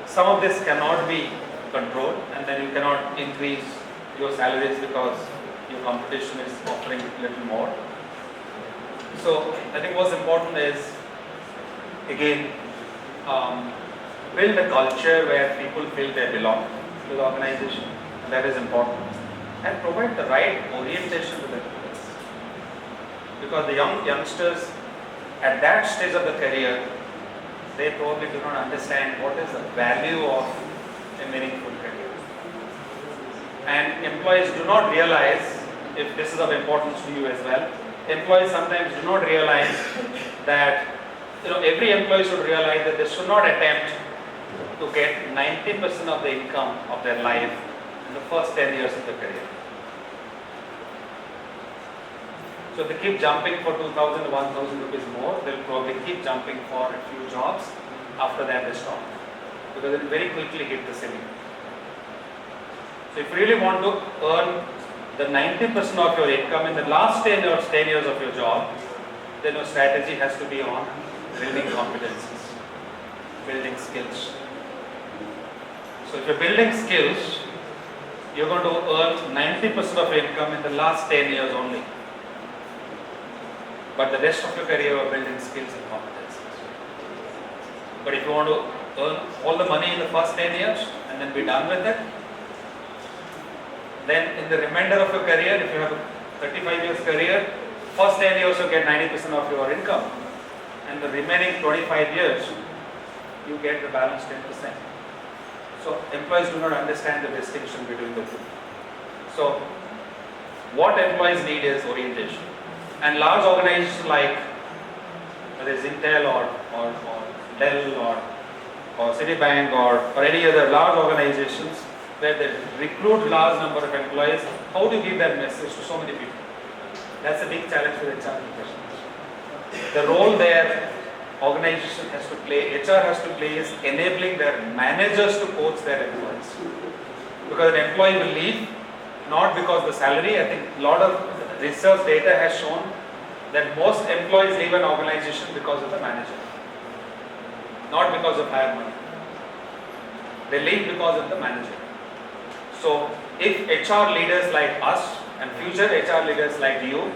some of this cannot be controlled, and then you cannot increase your salaries because your competition is offering a little more. So I think what's important is, again, build a culture where people feel they belong. to the organization, and that is important. And provide the right orientation to the employees. Because the youngsters at that stage of the career, they probably do not understand what is the value of a meaningful career. And employees do not realize, if this is of importance to you as well, employees sometimes do not realize that, every employee should realize that they should not attempt to get 90% of the income of their life in the first 10 years of the career. So if they keep jumping for 2,000 to 1,000 rupees more, they'll probably keep jumping for a few jobs. After that they stop, because it will very quickly hit the ceiling. So if you really want to earn the 90% of your income in the last 10 years of your job, then your strategy has to be on building competencies, building skills. So if you're building skills, you're going to earn 90% of your income in the last 10 years only. But the rest of your career, you're building skills and competencies. But if you want to earn all the money in the first 10 years and then be done with it, then in the remainder of your career, if you have a 35 years career, first 10 years you get 90% of your income, and the remaining 25 years you get the balance 10%. So employees do not understand the distinction between the two. So what employees need is orientation. And large organizations like whether it's Intel or Dell or Citibank or any other large organizations where they recruit large number of employees, how do you give that message to so many people? That's a big challenge for HR professionals. The role their organization has to play, HR has to play, is enabling their managers to coach their employees. Because an employee will leave not because the salary. I think a lot of research data has shown that most employees leave an organization because of the manager, not because of higher money. They leave because of the manager. So if HR leaders like us and future HR leaders like you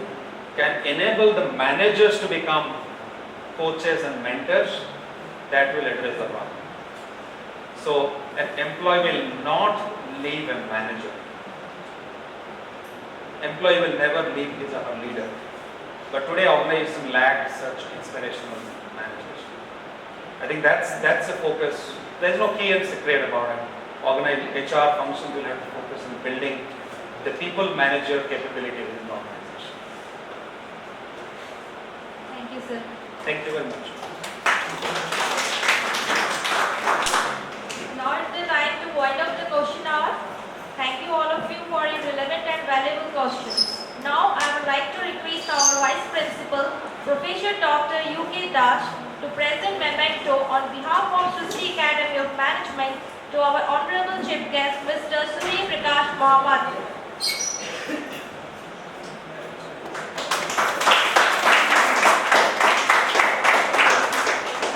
can enable the managers to become coaches and mentors, that will address the problem. So an employee will not leave a manager. Employee will never leave his or her leader. But today organizations lack such inspirational managers. I think that's the focus. There is no key and secret about it. HR functions will have to focus on building the people manager capability within the organization. Thank you, sir. Thank you very much. Now is the time to wind up the question hour. Thank you all of you for your relevant and valuable questions. Now I would like to request our Vice Principal, Professor Dr. U.K. Das, to present memento on behalf of Srishti Academy of Management to our Honorable Chief Guest, Mr. Surya Prakash Mahapatra.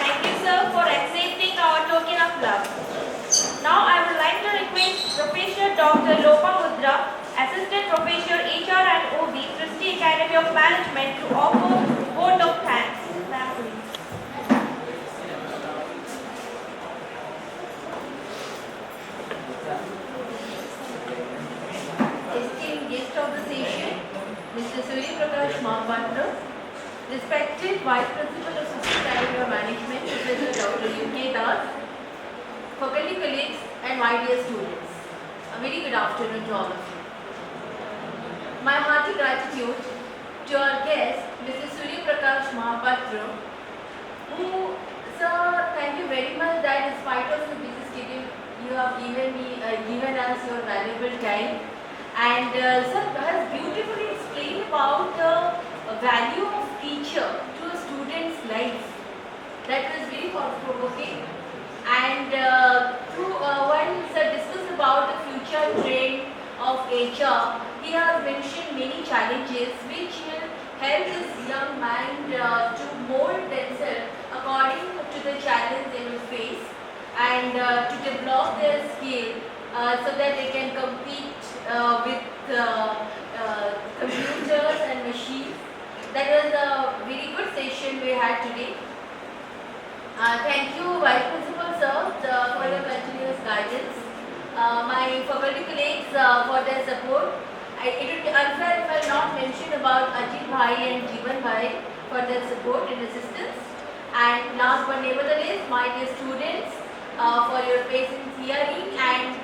Thank you, sir, for accepting our token of love. Now I would like to request Professor Dr. Lopamudra, Assistant Professor HR and OB, Srishti Academy of Management, to offer vote of thanks. Ma'am, please. Esteemed guest of the session, Mr. Surya Prakash Mahapatra, respected Vice Principal of Srishti Academy of Management, Professor Dr. U.K. Das, faculty colleagues and my dear students, a very good afternoon to all of you. My hearty gratitude to our guest, Mr. Surya Prakash Mahapatra, who, sir, thank you very much that in spite of your busy schedule, you have given us your valuable time, and sir has beautifully explained about the value of teacher to a student's life. That was very thought-provoking. And when sir discussed about the future trend of HR, he has mentioned many challenges which will help this young mind to mold themselves according to the challenge they will face, and to develop their skill so that they can compete with computers and machines. That was a very good session we had today. Thank you, Vice Principal sir, for your continuous guidance. my faculty colleagues for their support. It would be unfair if I not mention about Ajit Bhai and Jeevan Bhai for their support and assistance. And last but never the least, my dear students, for your patience hearing and